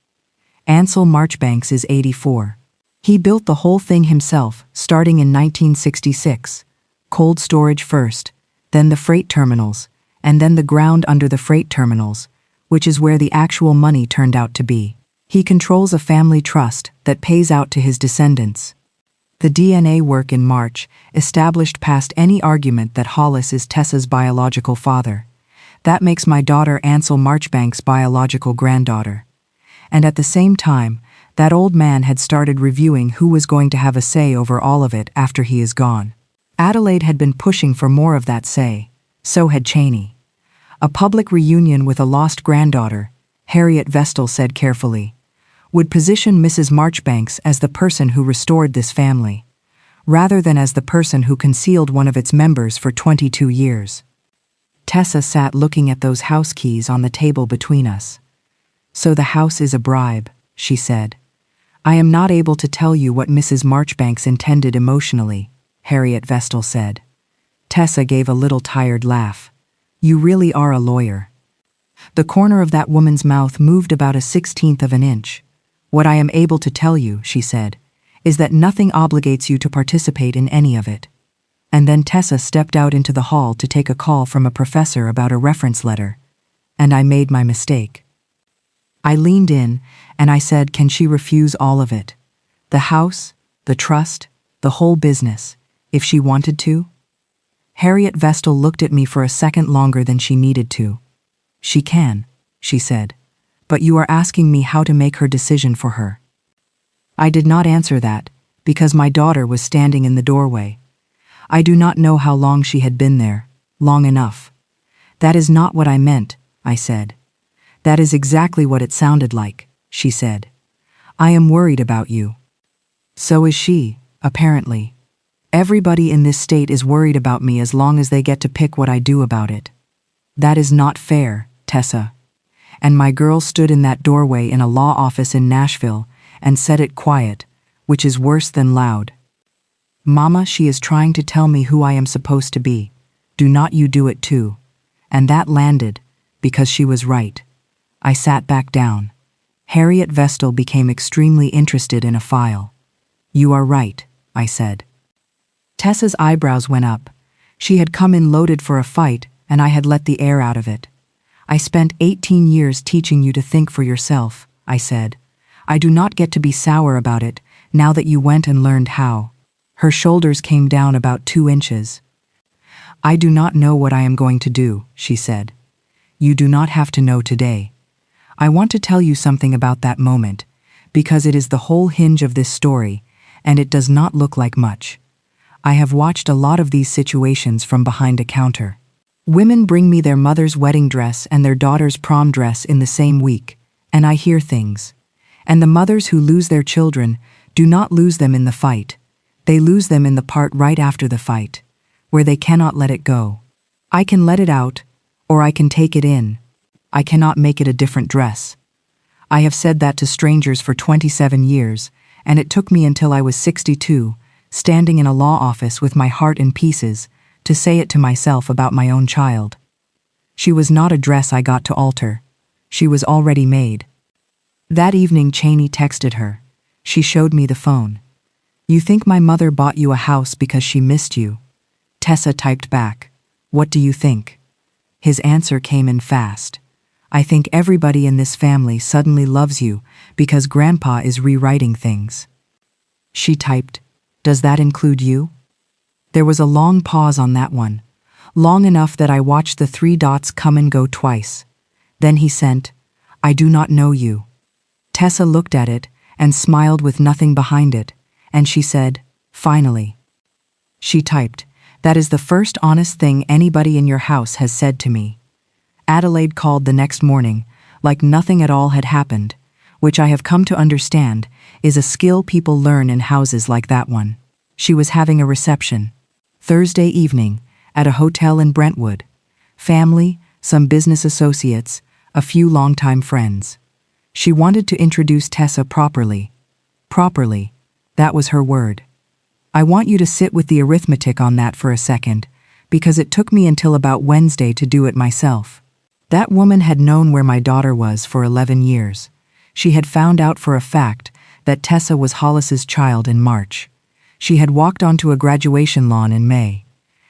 Ansel Marchbanks is 84. He built the whole thing himself, starting in 1966. Cold storage first, then the freight terminals, and then the ground under the freight terminals, which is where the actual money turned out to be. He controls a family trust that pays out to his descendants. The DNA work in March established past any argument that Hollis is Tessa's biological father. That makes my daughter Ansel Marchbanks' biological granddaughter. And at the same time, that old man had started reviewing who was going to have a say over all of it after he is gone. Adelaide had been pushing for more of that say. So had Cheney. A public reunion with a lost granddaughter, Harriet Vestal said carefully, would position Mrs. Marchbanks as the person who restored this family, rather than as the person who concealed one of its members for 22 years. Tessa sat looking at those house keys on the table between us. So the house is a bribe, she said. I am not able to tell you what Mrs. Marchbanks intended emotionally, Harriet Vestal said. Tessa gave a little tired laugh. You really are a lawyer. The corner of that woman's mouth moved about 1/16 of an inch. What I am able to tell you, she said, is that nothing obligates you to participate in any of it. And then Tessa stepped out into the hall to take a call from a professor about a reference letter. And I made my mistake. I leaned in, and I said, can she refuse all of it? The house, the trust, the whole business, if she wanted to? Harriet Vestal looked at me for a second longer than she needed to. She can, she said. But you are asking me how to make her decision for her. I did not answer that, because my daughter was standing in the doorway. I do not know how long she had been there. Long enough. That is not what I meant, I said. That is exactly what it sounded like, she said. I am worried about you. So is she, apparently. Everybody in this state is worried about me as long as they get to pick what I do about it. That is not fair, Tessa. And my girl stood in that doorway in a law office in Nashville and said it quiet, which is worse than loud. Mama, she is trying to tell me who I am supposed to be. Do not you do it too. And that landed, because she was right. I sat back down. Harriet Vestal became extremely interested in a file. You are right, I said. Tessa's eyebrows went up. She had come in loaded for a fight, and I had let the air out of it. I spent 18 years teaching you to think for yourself, I said. I do not get to be sour about it, now that you went and learned how. Her shoulders came down about 2 inches. I do not know what I am going to do, she said. You do not have to know today. I want to tell you something about that moment, because it is the whole hinge of this story, and it does not look like much. I have watched a lot of these situations from behind a counter. Women bring me their mother's wedding dress and their daughter's prom dress in the same week, and I hear things. And the mothers who lose their children do not lose them in the fight. They lose them in the part right after the fight, where they cannot let it go. I can let it out, or I can take it in. I cannot make it a different dress. I have said that to strangers for 27 years, and it took me until I was 62, standing in a law office with my heart in pieces, to say it to myself about my own child. She was not a dress I got to alter. She was already made. That evening Cheney texted her. She showed me the phone. You think my mother bought you a house because she missed you? Tessa typed back. What do you think? His answer came in fast. I think everybody in this family suddenly loves you because Grandpa is rewriting things. She typed, "Does that include you?" There was a long pause on that one, long enough that I watched the 3 dots come and go twice. Then he sent, "I do not know you." Tessa looked at it and smiled with nothing behind it, and she said, "Finally." She typed, "That is the first honest thing anybody in your house has said to me." Adelaide called the next morning, like nothing at all had happened, which I have come to understand is a skill people learn in houses like that one. She was having a reception. Thursday evening, at a hotel in Brentwood. Family, some business associates, a few longtime friends. She wanted to introduce Tessa properly. Properly, that was her word. I want you to sit with the arithmetic on that for a second, because it took me until about Wednesday to do it myself. That woman had known where my daughter was for 11 years. She had found out for a fact that Tessa was Hollis's child in March. She had walked onto a graduation lawn in May.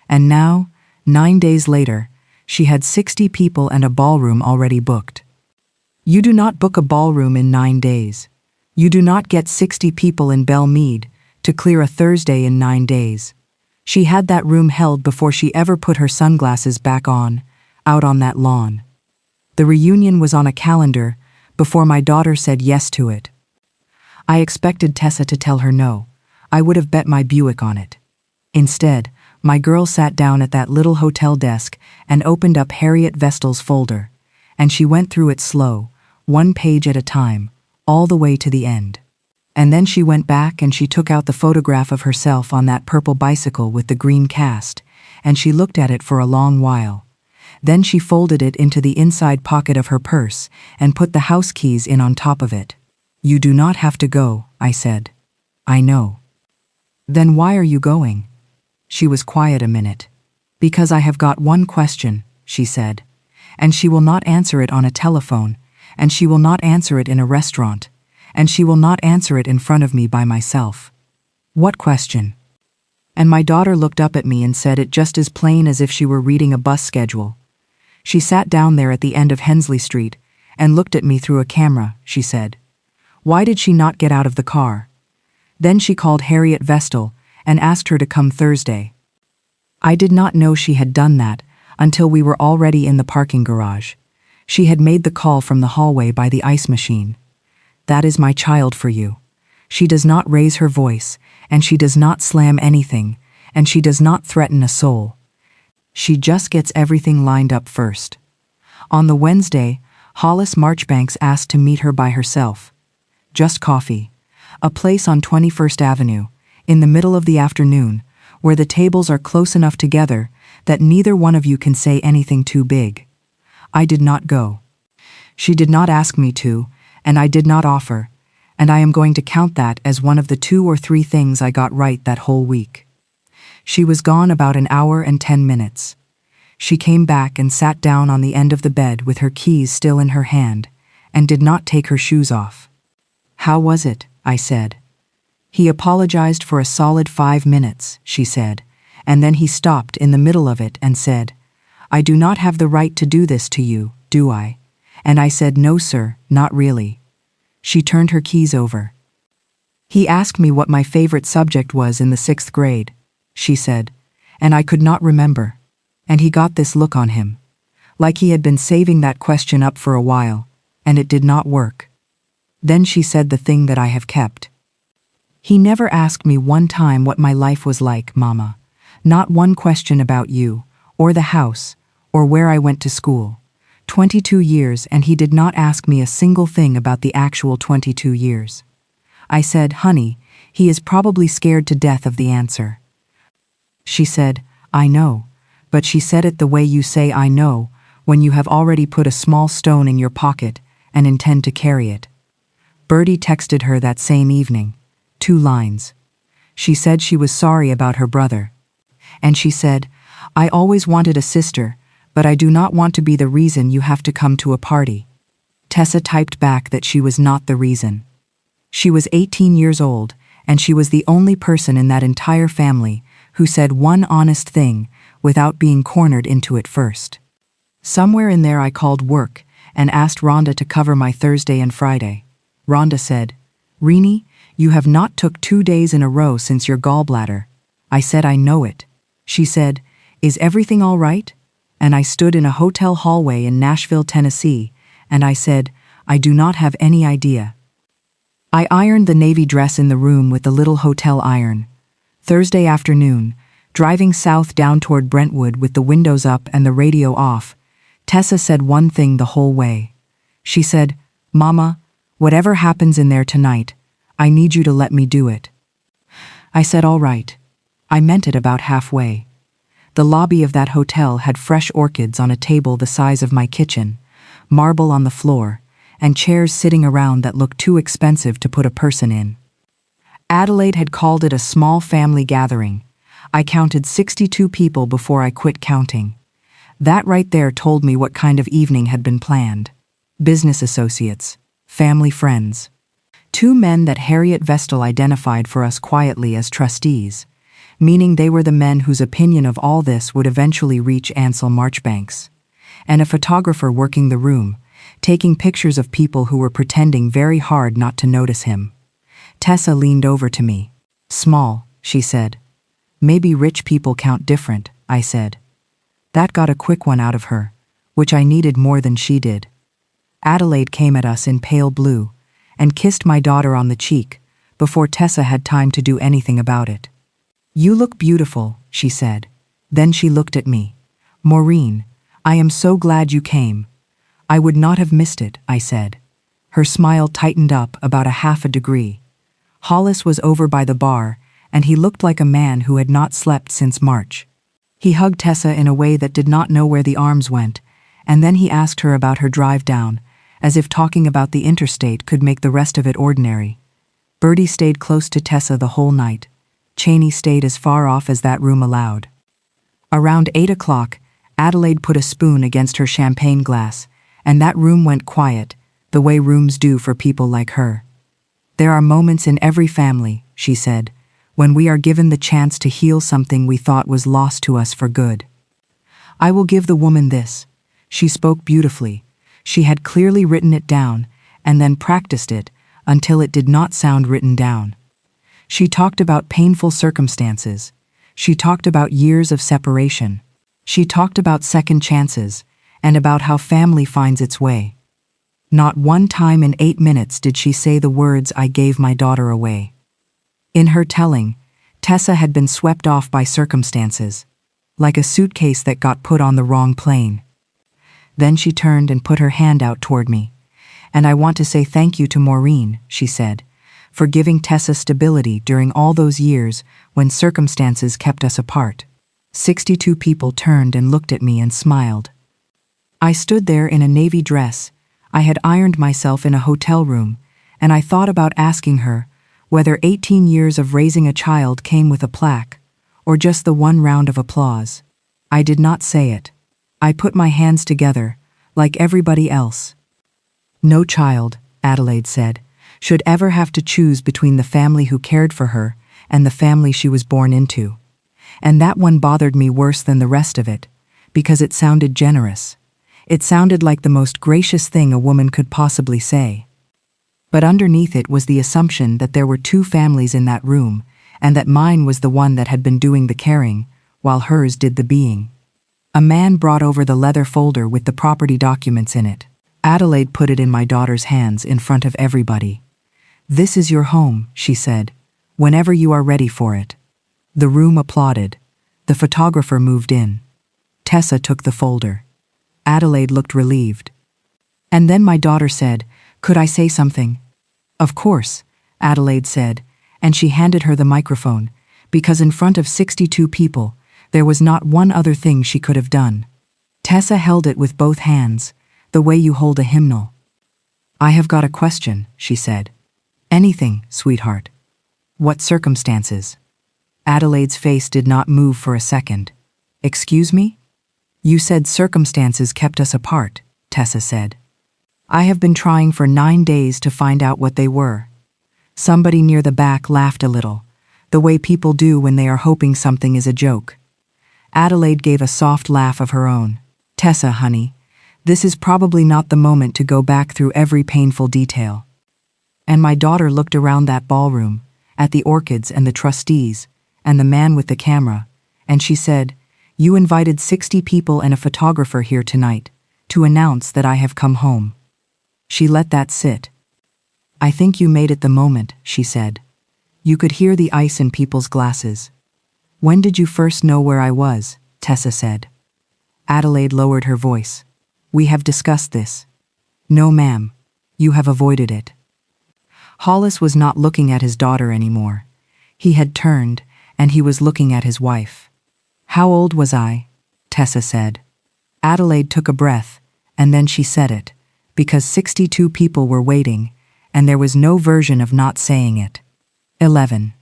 And now, 9 days later, she had 60 people and a ballroom already booked. You do not book a ballroom in 9 days. You do not get 60 people in Belle Meade to clear a Thursday in 9 days. She had that room held before she ever put her sunglasses back on, out on that lawn. The reunion was on a calendar before my daughter said yes to it. I expected Tessa to tell her no. I would have bet my Buick on it. Instead, my girl sat down at that little hotel desk and opened up Harriet Vestal's folder, and she went through it slow, 1 page at a time, all the way to the end. And then she went back and she took out the photograph of herself on that purple bicycle with the green cast, and she looked at it for a long while. Then she folded it into the inside pocket of her purse and put the house keys in on top of it. "You do not have to go," I said. "I know." "Then why are you going?" She was quiet a minute. "Because I have got one question," she said. "And she will not answer it on a telephone, and she will not answer it in a restaurant, and she will not answer it in front of me by myself." "What question?" And my daughter looked up at me and said it just as plain as if she were reading a bus schedule. She sat down there at the end of Hensley Street and looked at me through a camera, she said. Why did she not get out of the car? Then she called Harriet Vestal and asked her to come Thursday. I did not know she had done that until we were already in the parking garage. She had made the call from the hallway by the ice machine. "That is my child for you. She does not raise her voice, and she does not slam anything, and she does not threaten a soul. She just gets everything lined up first." On the Wednesday, Hollis Marchbanks asked to meet her by herself. Just coffee. A place on 21st Avenue, in the middle of the afternoon, where the tables are close enough together that neither one of you can say anything too big. I did not go. She did not ask me to, and I did not offer, and I am going to count that as one of the 2 or 3 things I got right that whole week. She was gone about an hour and 10 minutes. She came back and sat down on the end of the bed with her keys still in her hand, and did not take her shoes off. "How was it?" I said. "He apologized for a solid 5 minutes," she said, and then he stopped in the middle of it and said, "I do not have the right to do this to you, do I?" And I said, "No, sir, not really." She turned her keys over. "He asked me what my favorite subject was in the 6th grade, she said, and I could not remember. And he got this look on him, like he had been saving that question up for a while, and it did not work. Then she said the thing that I have kept. He never asked me one time what my life was like, Mama. Not one question about you, or the house, or where I went to school. 22 years, and he did not ask me a single thing about the actual 22 years. I said, honey, he is probably scared to death of the answer. She said, I know, but she said it the way you say I know when you have already put a small stone in your pocket and intend to carry it. Bertie texted her that same evening, 2 lines. She said she was sorry about her brother. And she said, I always wanted a sister, but I do not want to be the reason you have to come to a party. Tessa typed back that she was not the reason. She was 18 years old, and she was the only person in that entire family who said one honest thing without being cornered into it first. Somewhere in there I called work and asked Rhonda to cover my Thursday and Friday. Rhonda said, "Reenie, you have not took 2 days in a row since your gallbladder." I said, "I know it." She said, "Is everything all right?" And I stood in a hotel hallway in Nashville, Tennessee, and I said, "I do not have any idea." I ironed the navy dress in the room with the little hotel iron. Thursday afternoon, driving south down toward Brentwood with the windows up and the radio off, Tessa said one thing the whole way. She said, "Mama, whatever happens in there tonight, I need you to let me do it." I said, "All right." I meant it about halfway. The lobby of that hotel had fresh orchids on a table the size of my kitchen, marble on the floor, and chairs sitting around that looked too expensive to put a person in. Adelaide had called it a small family gathering. I counted 62 people before I quit counting. That right there told me what kind of evening had been planned. Business associates, family friends. 2 men that Harriet Vestal identified for us quietly as trustees, meaning they were the men whose opinion of all this would eventually reach Ansel Marchbanks. And a photographer working the room, taking pictures of people who were pretending very hard not to notice him. Tessa leaned over to me. "Small," she said. "Maybe rich people count different," I said. That got a quick one out of her, which I needed more than she did. Adelaide came at us in pale blue and kissed my daughter on the cheek before Tessa had time to do anything about it. "You look beautiful," she said. Then she looked at me. "Maureen, I am so glad you came." "I would not have missed it," I said. Her smile tightened up about a half a degree. Hollis was over by the bar, and he looked like a man who had not slept since March. He hugged Tessa in a way that did not know where the arms went, and then he asked her about her drive down, as if talking about the interstate could make the rest of it ordinary. Bertie stayed close to Tessa the whole night. Cheney stayed as far off as that room allowed. Around 8 o'clock, Adelaide put a spoon against her champagne glass, and that room went quiet, the way rooms do for people like her. "There are moments in every family," she said, "when we are given the chance to heal something we thought was lost to us for good. I will give the woman this." She spoke beautifully. She had clearly written it down and then practiced it until it did not sound written down. She talked about painful circumstances. She talked about years of separation. She talked about second chances and about how family finds its way. Not one time in 8 minutes did she say the words, "I gave my daughter away." In her telling, Tessa had been swept off by circumstances, like a suitcase that got put on the wrong plane. Then she turned and put her hand out toward me. "And I want to say thank you to Maureen," she said, "for giving Tessa stability during all those years when circumstances kept us apart." 62 people turned and looked at me and smiled. I stood there in a navy dress. I had ironed myself in a hotel room, and I thought about asking her whether 18 years of raising a child came with a plaque, or just the one round of applause. I did not say it. I put my hands together, like everybody else. "No child," Adelaide said, "should ever have to choose between the family who cared for her and the family she was born into." And that one bothered me worse than the rest of it, because it sounded generous. It sounded like the most gracious thing a woman could possibly say. But underneath it was the assumption that there were 2 families in that room, and that mine was the one that had been doing the caring, while hers did the being. A man brought over the leather folder with the property documents in it. Adelaide put it in my daughter's hands in front of everybody. "This is your home," she said, "whenever you are ready for it." The room applauded. The photographer moved in. Tessa took the folder. Adelaide looked relieved. And then my daughter said, "Could I say something?" "Of course," Adelaide said, and she handed her the microphone, because in front of 62 people, there was not one other thing she could have done. Tessa held it with both hands, the way you hold a hymnal. "I have got a question," she said. "Anything, sweetheart." "What circumstances?" Adelaide's face did not move for a second. "Excuse me?" "You said circumstances kept us apart," Tessa said. "I have been trying for 9 days to find out what they were." Somebody near the back laughed a little, the way people do when they are hoping something is a joke. Adelaide gave a soft laugh of her own. "Tessa, honey, This is probably not the moment to go back through every painful detail. And my daughter looked around that ballroom, at the orchids and the trustees, and the man with the camera, and she said, "You invited 60 people and a photographer here tonight, to announce that I have come home." She let that sit. "I think you made it the moment," she said. "You could hear the ice in people's glasses." "When did you first know where I was?" Tessa said. Adelaide lowered her voice. "We have discussed this." "No, ma'am. You have avoided it." Hollis was not looking at his daughter anymore. He had turned, and he was looking at his wife. "How old was I?" Tessa said. Adelaide took a breath, and then she said it, because 62 people were waiting, and there was no version of not saying it. 11.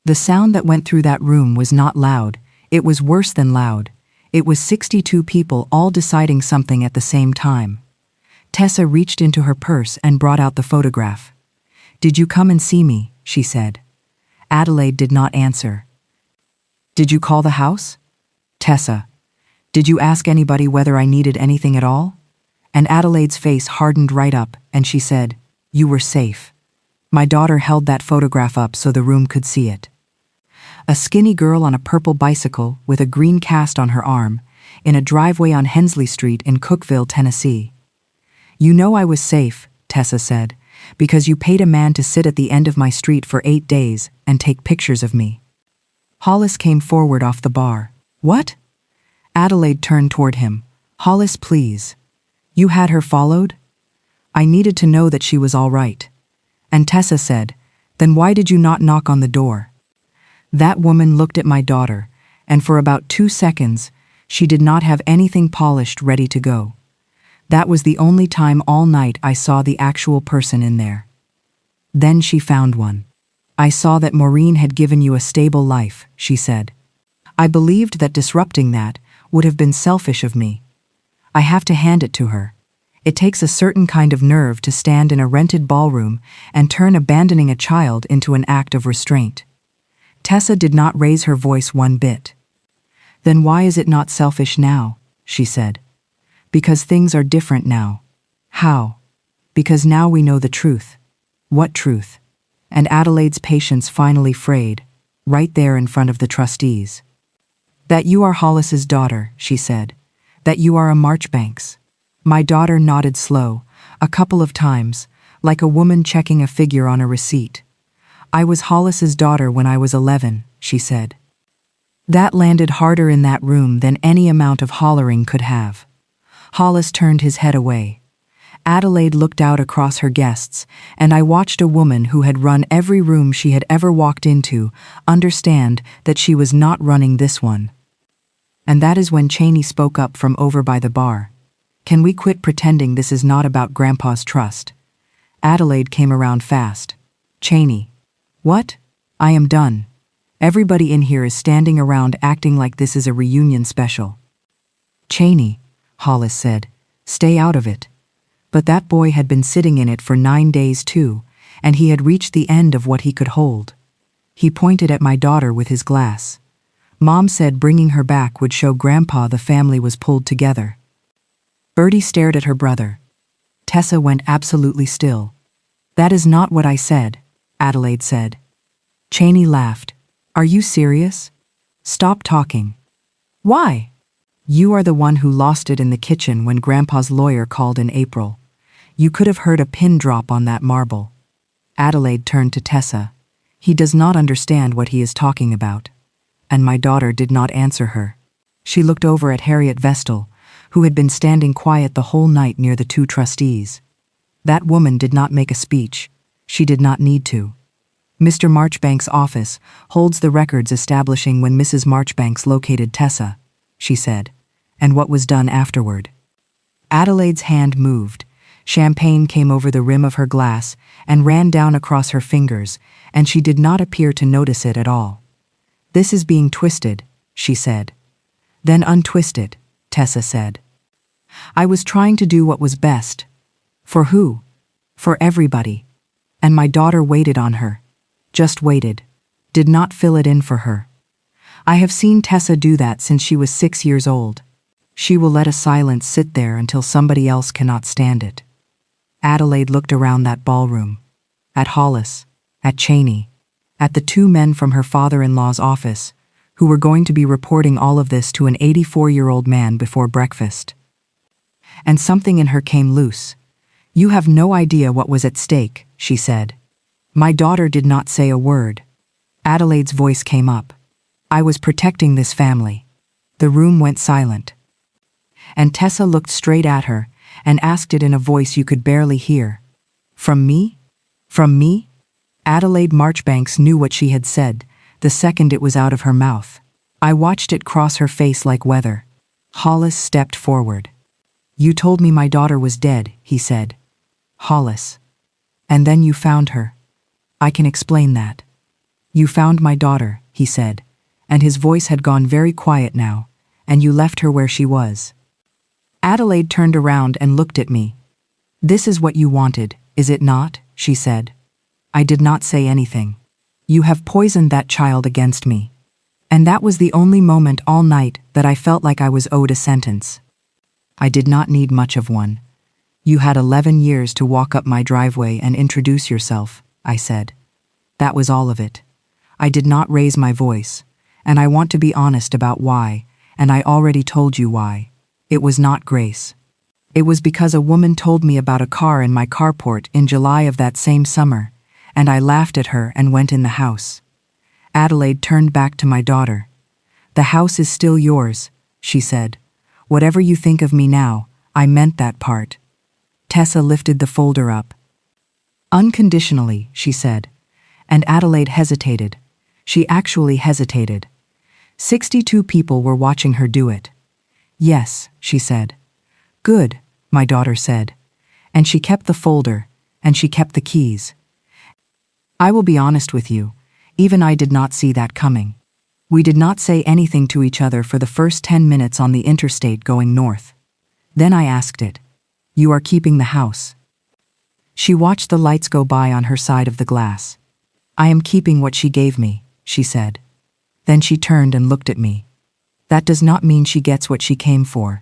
The sound that went through that room was not loud, it was worse than loud. It was 62 people all deciding something at the same time. Tessa reached into her purse and brought out the photograph. "Did you come and see me?" she said. Adelaide did not answer. "Did you call the house?" "Tessa, did you ask anybody whether I needed anything at all?" And Adelaide's face hardened right up, and she said, "You were safe." My daughter held that photograph up so the room could see it. A skinny girl on a purple bicycle with a green cast on her arm, in a driveway on Hensley Street in Cookeville, Tennessee. "You know I was safe," Tessa said, "because you paid a man to sit at the end of my street for 8 days and take pictures of me." Hollis came forward off the bar. "What?" Adelaide turned toward him. "Hollis, please. You had her followed?" "I needed to know that she was all right." And Tessa said, "Then why did you not knock on the door?" That woman looked at my daughter, and for about 2 seconds, she did not have anything polished ready to go. That was the only time all night I saw the actual person in there. Then she found one. "I saw that Maureen had given you a stable life," she said. "I believed that disrupting that would have been selfish of me. I have to hand it to her. It takes a certain kind of nerve to stand in a rented ballroom and turn abandoning a child into an act of restraint." Tessa did not raise her voice one bit. "Then why is it not selfish now?" she said. "Because things are different now." "How?" "Because now we know the truth." "What truth?" And Adelaide's patience finally frayed, right there in front of the trustees. "That you are Hollis's daughter," she said. "That you are a Marchbanks." My daughter nodded slow, a couple of times, like a woman checking a figure on a receipt. "I was Hollis's daughter when I was 11, she said. That landed harder in that room than any amount of hollering could have. Hollis turned his head away. Adelaide looked out across her guests, and I watched a woman who had run every room she had ever walked into understand that she was not running this one. And that is when Cheney spoke up from over by the bar. "Can we quit pretending this is not about Grandpa's trust?" Adelaide came around fast. "Cheney." "What?" "I am done. Everybody in here is standing around acting like this is a reunion special." "Cheney," Hollis said, "stay out of it." But that boy had been sitting in it for 9 days too, and he had reached the end of what he could hold. He pointed at my daughter with his glass. Mom said bringing her back would show Grandpa the family was pulled together. Bertie stared at her brother. Tessa went absolutely still. "That is not what I said," Adelaide said. Cheney laughed. "Are you serious? Stop talking." "Why?" "You are the one who lost it in the kitchen when Grandpa's lawyer called in April. You could have heard a pin drop on that marble." Adelaide turned to Tessa. "He does not understand what he is talking about." And my daughter did not answer her. She looked over at Harriet Vestal, who had been standing quiet the whole night near the 2 trustees. That woman did not make a speech. She did not need to. "Mr. Marchbanks' office holds the records establishing when Mrs. Marchbanks located Tessa," she said, "and what was done afterward." Adelaide's hand moved. Champagne came over the rim of her glass and ran down across her fingers, and she did not appear to notice it at all. "This is being twisted," she said. "Then untwist it," Tessa said. "I was trying to do what was best." "For who?" "For everybody." And my daughter waited on her. Just waited. Did not fill it in for her. I have seen Tessa do that since she was 6 years old. She will let a silence sit there until somebody else cannot stand it. Adelaide looked around that ballroom. At Hollis, at Cheney, at the two men from her father-in-law's office, who were going to be reporting all of this to an 84-year-old man before breakfast. And something in her came loose. "You have no idea what was at stake," she said. My daughter did not say a word. Adelaide's voice came up. "I was protecting this family." The room went silent. And Tessa looked straight at her and asked it in a voice you could barely hear. "From me? From me?" Adelaide Marchbanks knew what she had said the second it was out of her mouth. I watched it cross her face like weather. Hollis stepped forward. "You told me my daughter was dead," he said. "Hollis. And then you found her. I can explain that." "You found my daughter," he said, and his voice had gone very quiet now, "and you left her where she was." Adelaide turned around and looked at me. "This is what you wanted, is it not?" she said. I did not say anything. "You have poisoned that child against me." And that was the only moment all night that I felt like I was owed a sentence. I did not need much of one. "You had 11 years to walk up my driveway and introduce yourself," I said. That was all of it. I did not raise my voice, and I want to be honest about why, and I already told you why. It was not grace. It was because a woman told me about a car in my carport in July of that same summer, and I laughed at her and went in the house. Adelaide turned back to my daughter. "The house is still yours," she said. "Whatever you think of me now, I meant that part." Tessa lifted the folder up. "Unconditionally," she said. And Adelaide hesitated. She actually hesitated. 62 people were watching her do it. "Yes," she said. "Good," my daughter said. And she kept the folder, and she kept the keys. I will be honest with you, even I did not see that coming. We did not say anything to each other for the first 10 minutes on the interstate going north. Then I asked it, "You are keeping the house?" She watched the lights go by on her side of the glass. "I am keeping what she gave me," she said. Then she turned and looked at me. "That does not mean she gets what she came for."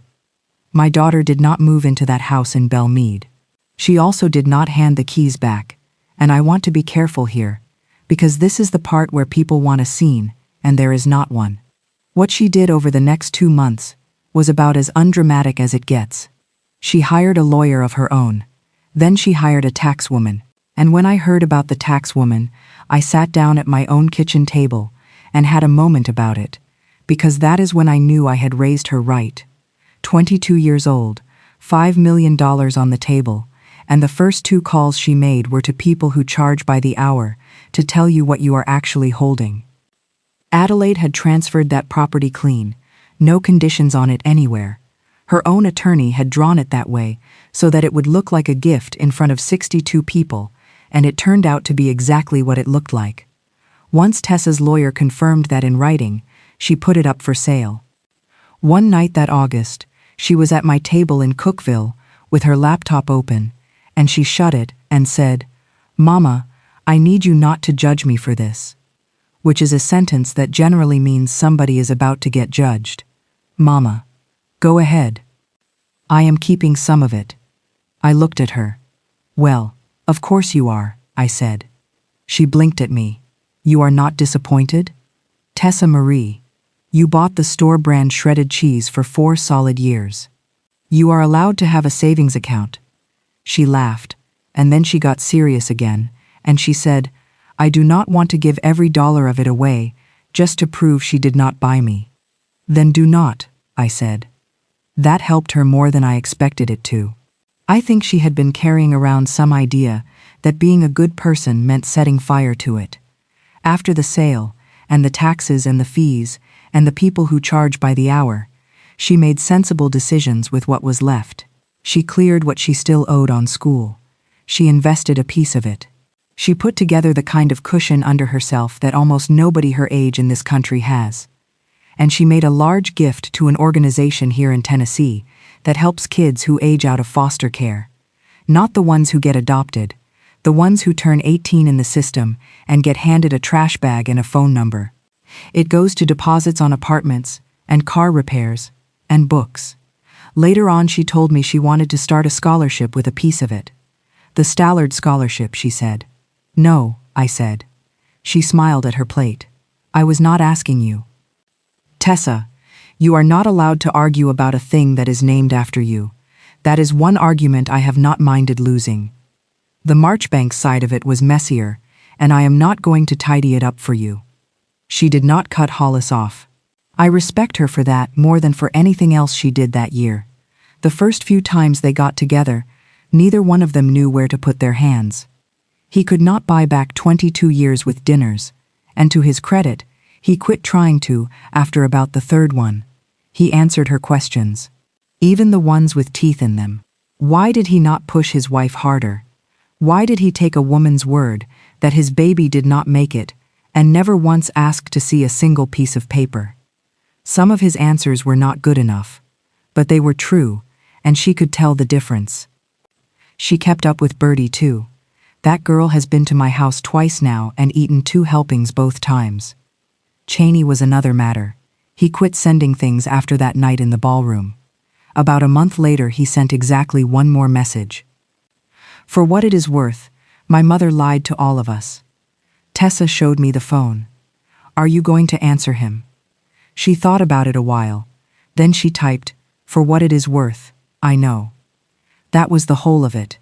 My daughter did not move into that house in Belle Meade. She also did not hand the keys back, and I want to be careful here, because this is the part where people want a scene, and there is not one. What she did over the next 2 months was about as undramatic as it gets. She hired a lawyer of her own. Then she hired a tax woman. And when I heard about the tax woman, I sat down at my own kitchen table and had a moment about it, because that is when I knew I had raised her right. 22 years old, $5 million on the table, and the first 2 calls she made were to people who charge by the hour to tell you what you are actually holding. Adelaide had transferred that property clean, no conditions on it anywhere. Her own attorney had drawn it that way so that it would look like a gift in front of 62 people, and it turned out to be exactly what it looked like. Once Tessa's lawyer confirmed that in writing, she put it up for sale. One night that August, she was at my table in Cookeville with her laptop open, and she shut it and said, "Mama, I need you not to judge me for this," which is a sentence that generally means somebody is about to get judged. "Mama, go ahead. I am keeping some of it." I looked at her. "Well, of course you are," I said. She blinked at me. "You are not disappointed?" "Tessa Marie, you bought the store brand shredded cheese for 4 solid years. You are allowed to have a savings account." She laughed, and then she got serious again, and she said, "I do not want to give every dollar of it away, just to prove she did not buy me." "Then do not," I said. That helped her more than I expected it to. I think she had been carrying around some idea that being a good person meant setting fire to it. After the sale, and the taxes and the fees, and the people who charge by the hour, she made sensible decisions with what was left. She cleared what she still owed on school. She invested a piece of it. She put together the kind of cushion under herself that almost nobody her age in this country has. And she made a large gift to an organization here in Tennessee that helps kids who age out of foster care. Not the ones who get adopted, the ones who turn 18 in the system and get handed a trash bag and a phone number. It goes to deposits on apartments, and car repairs, and books. Later on, she told me she wanted to start a scholarship with a piece of it. The Stallard scholarship, she said. No, I said. She smiled at her plate. I was not asking you. Tessa, you are not allowed to argue about a thing that is named after you. That is one argument I have not minded losing. The Marchbanks side of it was messier, and I am not going to tidy it up for you. She did not cut Hollis off. I respect her for that more than for anything else she did that year. The first few times they got together, neither one of them knew where to put their hands. He could not buy back 22 years with dinners, and to his credit, he quit trying to after about the third one. He answered her questions, even the ones with teeth in them. Why did he not push his wife harder? Why did he take a woman's word that his baby did not make it and never once ask to see a single piece of paper? Some of his answers were not good enough, but they were true, and she could tell the difference. She kept up with Bertie too. That girl has been to my house twice now and eaten 2 helpings both times. Cheney was another matter. He quit sending things after that night in the ballroom. About a month later, he sent exactly one more message. For what it is worth, my mother lied to all of us. Tessa showed me the phone. Are you going to answer him? She thought about it a while. Then she typed, for what it is worth, I know. That was the whole of it.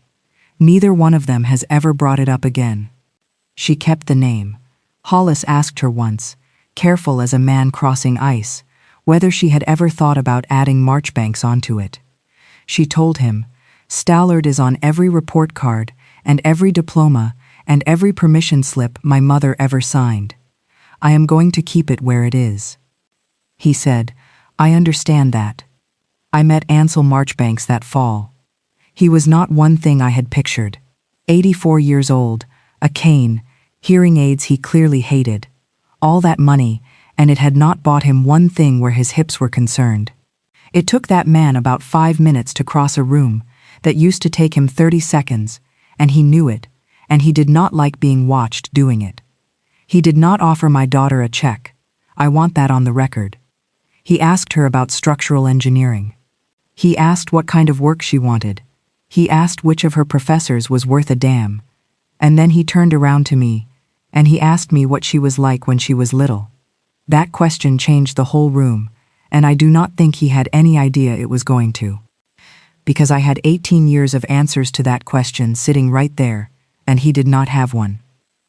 Neither one of them has ever brought it up again. She kept the name. Hollis asked her once, careful as a man crossing ice, whether she had ever thought about adding Marchbanks onto it. She told him, Stallard is on every report card and every diploma and every permission slip my mother ever signed. I am going to keep it where it is. He said, I understand that. I met Ansel Marchbanks that fall. He was not one thing I had pictured. 84 years old, a cane, hearing aids he clearly hated. All that money, and it had not bought him one thing where his hips were concerned. It took that man about 5 minutes to cross a room that used to take him 30 seconds, and he knew it, and he did not like being watched doing it. He did not offer my daughter a check. I want that on the record. He asked her about structural engineering. He asked what kind of work she wanted. He asked which of her professors was worth a damn. And then he turned around to me, and he asked me what she was like when she was little. That question changed the whole room, and I do not think he had any idea it was going to. Because I had 18 years of answers to that question sitting right there, and he did not have one.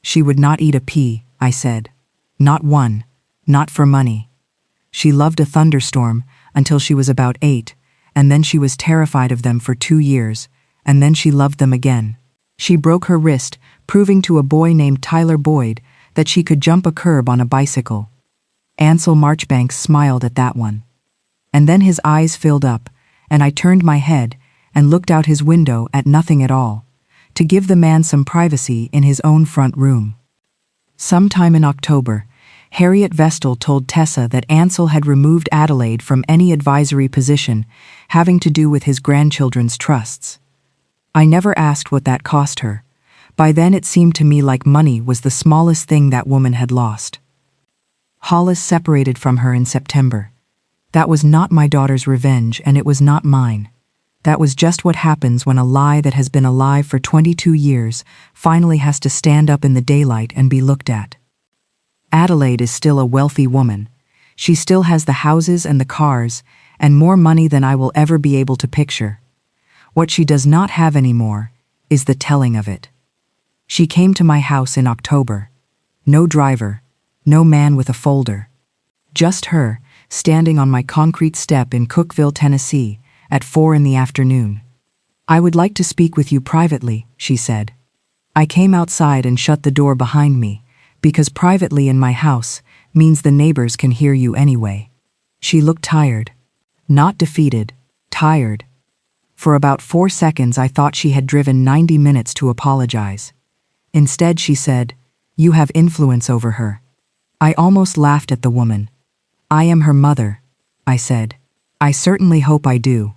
She would not eat a pea, I said. Not one, not for money. She loved a thunderstorm until she was about 8, and then she was terrified of them for 2 years, and then she loved them again. She broke her wrist, proving to a boy named Tyler Boyd that she could jump a curb on a bicycle. Ansel Marchbanks smiled at that one. And then his eyes filled up, and I turned my head and looked out his window at nothing at all, to give the man some privacy in his own front room. Sometime in October, Harriet Vestal told Tessa that Ansel had removed Adelaide from any advisory position having to do with his grandchildren's trusts. I never asked what that cost her. By then it seemed to me like money was the smallest thing that woman had lost. Hollis separated from her in September. That was not my daughter's revenge, and it was not mine. That was just what happens when a lie that has been alive for 22 years finally has to stand up in the daylight and be looked at. Adelaide is still a wealthy woman. She still has the houses and the cars, and more money than I will ever be able to picture. What she does not have anymore is the telling of it. She came to my house in October. No driver, no man with a folder. Just her, standing on my concrete step in Cookeville, Tennessee, at 4 in the afternoon. I would like to speak with you privately, she said. I came outside and shut the door behind me, because privately in my house means the neighbors can hear you anyway. She looked tired. Not defeated, tired. For about 4 seconds I thought she had driven 90 minutes to apologize. Instead she said, "You have influence over her." I almost laughed at the woman. "I am her mother," I said. "I certainly hope I do."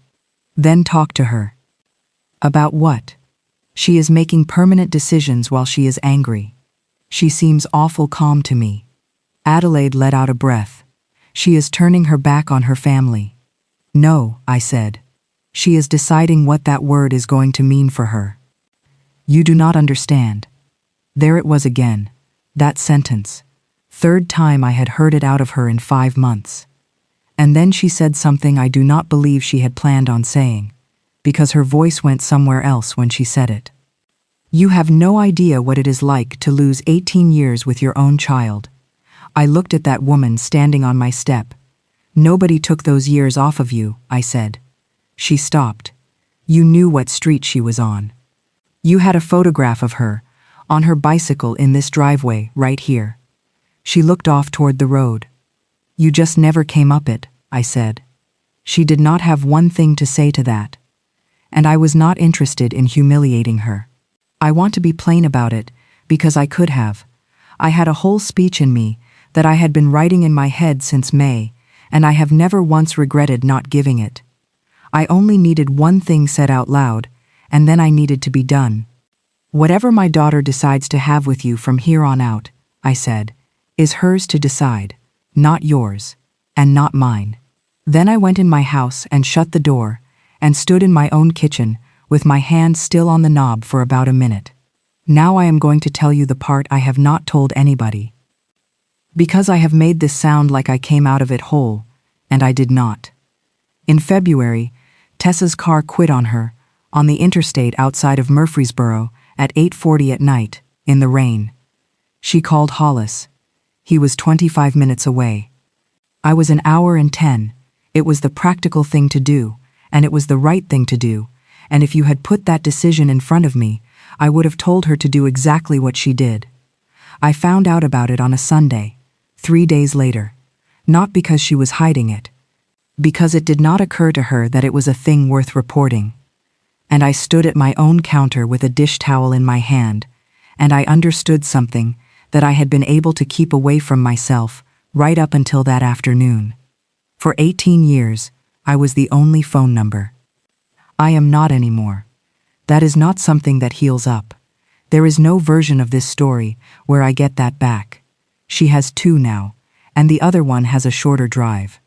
Then talk to her. About what? She is making permanent decisions while she is angry. She seems awful calm to me. Adelaide let out a breath. She is turning her back on her family. No, I said. She is deciding what that word is going to mean for her. You do not understand. There it was again, that sentence. Third time I had heard it out of her in 5 months. And then she said something I do not believe she had planned on saying, because her voice went somewhere else when she said it. You have no idea what it is like to lose 18 years with your own child. I looked at that woman standing on my step. Nobody took those years off of you, I said. She stopped. You knew what street she was on. You had a photograph of her, on her bicycle in this driveway, right here. She looked off toward the road. You just never came up it, I said. She did not have one thing to say to that. And I was not interested in humiliating her. I want to be plain about it, because I could have. I had a whole speech in me that I had been writing in my head since May, and I have never once regretted not giving it. I only needed one thing said out loud, and then I needed to be done. Whatever my daughter decides to have with you from here on out, I said, is hers to decide, not yours, and not mine. Then I went in my house and shut the door, and stood in my own kitchen, with my hand still on the knob for about a minute. Now I am going to tell you the part I have not told anybody. Because I have made this sound like I came out of it whole, and I did not. In February, Tessa's car quit on her, on the interstate outside of Murfreesboro, at 8:40 at night, in the rain. She called Hollis. He was 25 minutes away. I was 1 hour and 10. It was the practical thing to do, and it was the right thing to do, and if you had put that decision in front of me, I would have told her to do exactly what she did. I found out about it on a Sunday, 3 days later, not because she was hiding it, because it did not occur to her that it was a thing worth reporting. And I stood at my own counter with a dish towel in my hand, and I understood something that I had been able to keep away from myself right up until that afternoon. For 18 years, I was the only phone number. I am not anymore. That is not something that heals up. There is no version of this story where I get that back. She has 2 now, and the other one has a shorter drive.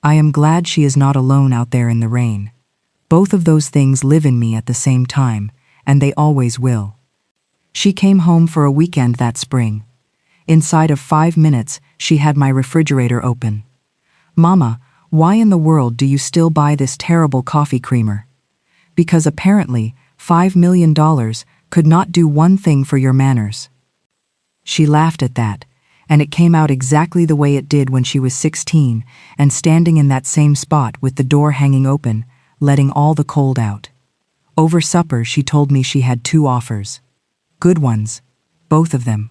I am glad she is not alone out there in the rain. Both of those things live in me at the same time, and they always will. She came home for a weekend that spring. Inside of 5 minutes, she had my refrigerator open. Mama, why in the world do you still buy this terrible coffee creamer? Because apparently, $5 million could not do one thing for your manners. She laughed at that, and it came out exactly the way it did when she was 16 and standing in that same spot with the door hanging open, letting all the cold out. Over supper, she told me she had 2 offers. Good ones, both of them.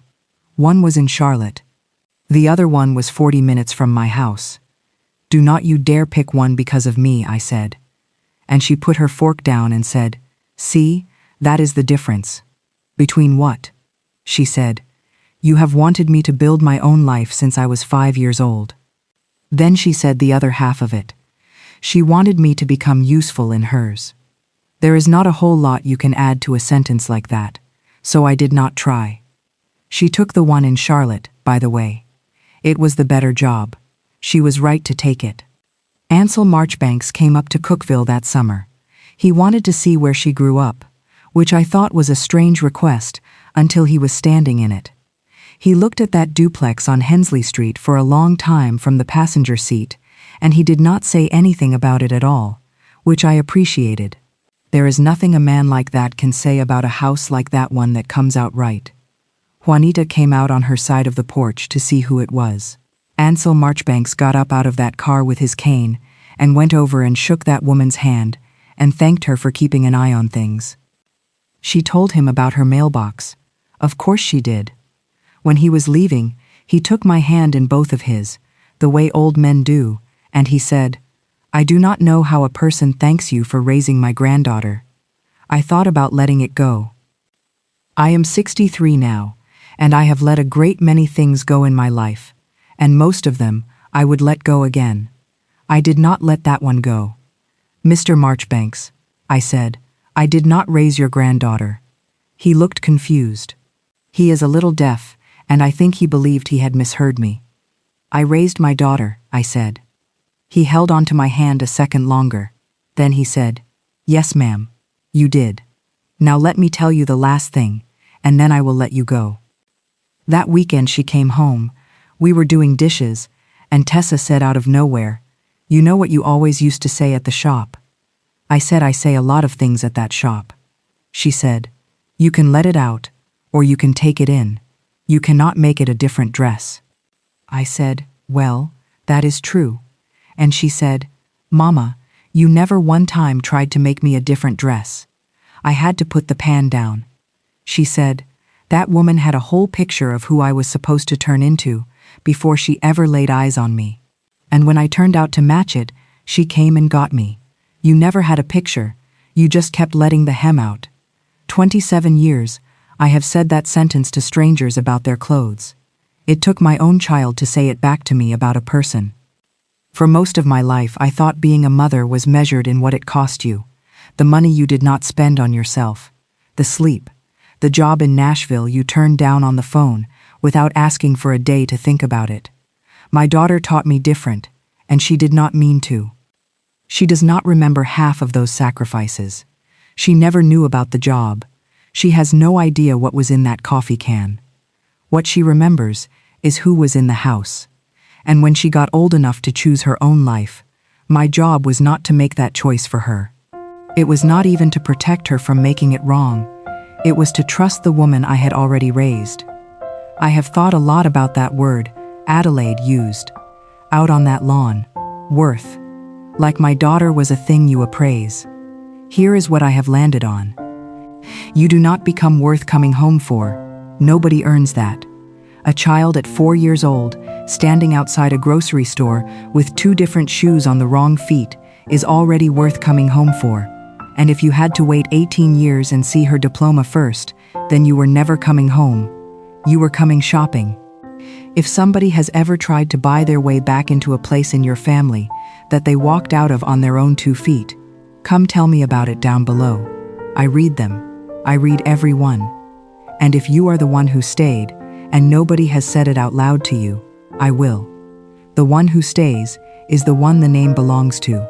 One was in Charlotte. The other one was 40 minutes from my house. Do not you dare pick one because of me, I said. And she put her fork down and said, See, that is the difference. Between what? She said, You have wanted me to build my own life since I was 5 years old. Then she said the other half of it. She wanted me to become useful in hers. There is not a whole lot you can add to a sentence like that, so I did not try. She took the one in Charlotte, by the way. It was the better job. She was right to take it. Ansel Marchbanks came up to Cookeville that summer. He wanted to see where she grew up, which I thought was a strange request until he was standing in it. He looked at that duplex on Hensley Street for a long time from the passenger seat, and he did not say anything about it at all, which I appreciated. There is nothing a man like that can say about a house like that one that comes out right. Juanita came out on her side of the porch to see who it was. Ansel Marchbanks got up out of that car with his cane and went over and shook that woman's hand and thanked her for keeping an eye on things. She told him about her mailbox. Of course she did. When he was leaving, he took my hand in both of his, the way old men do, and he said, I do not know how a person thanks you for raising my granddaughter. I thought about letting it go. I am 63 now, and I have let a great many things go in my life, and most of them I would let go again. I did not let that one go. Mr. Marchbanks, I said, I did not raise your granddaughter. He looked confused. He is a little deaf, and I think he believed he had misheard me. I raised my daughter, I said. He held on to my hand a second longer. Then he said, Yes, ma'am. You did. Now let me tell you the last thing, and then I will let you go. That weekend she came home. We were doing dishes, and Tessa said out of nowhere, "You know what you always used to say at the shop?" I said, "I say a lot of things at that shop." She said, "You can let it out, or you can take it in. You cannot make it a different dress." I said, "Well, that is true." And she said, "Mama, you never one time tried to make me a different dress." I had to put the pan down. She said, "That woman had a whole picture of who I was supposed to turn into before she ever laid eyes on me. And when I turned out to match it, she came and got me. You never had a picture, you just kept letting the hem out." 27 years, I have said that sentence to strangers about their clothes. It took my own child to say it back to me about a person. For most of my life, I thought being a mother was measured in what it cost you, the money you did not spend on yourself, the sleep, the job in Nashville you turned down on the phone without asking for a day to think about it. My daughter taught me different, and she did not mean to. She does not remember half of those sacrifices. She never knew about the job. She has no idea what was in that coffee can. What she remembers is who was in the house. And when she got old enough to choose her own life, my job was not to make that choice for her. It was not even to protect her from making it wrong. It was to trust the woman I had already raised. I have thought a lot about that word Adelaide used. Out on that lawn. Worth. Like my daughter was a thing you appraise. Here is what I have landed on. You do not become worth coming home for. Nobody earns that. A child at 4 years old, standing outside a grocery store with 2 different shoes on the wrong feet, is already worth coming home for. And if you had to wait 18 years and see her diploma first, then you were never coming home. You were coming shopping. If somebody has ever tried to buy their way back into a place in your family that they walked out of on their own 2 feet, come tell me about it down below. I read them. I read every one. And if you are the one who stayed, and nobody has said it out loud to you, I will. The one who stays is the one the name belongs to.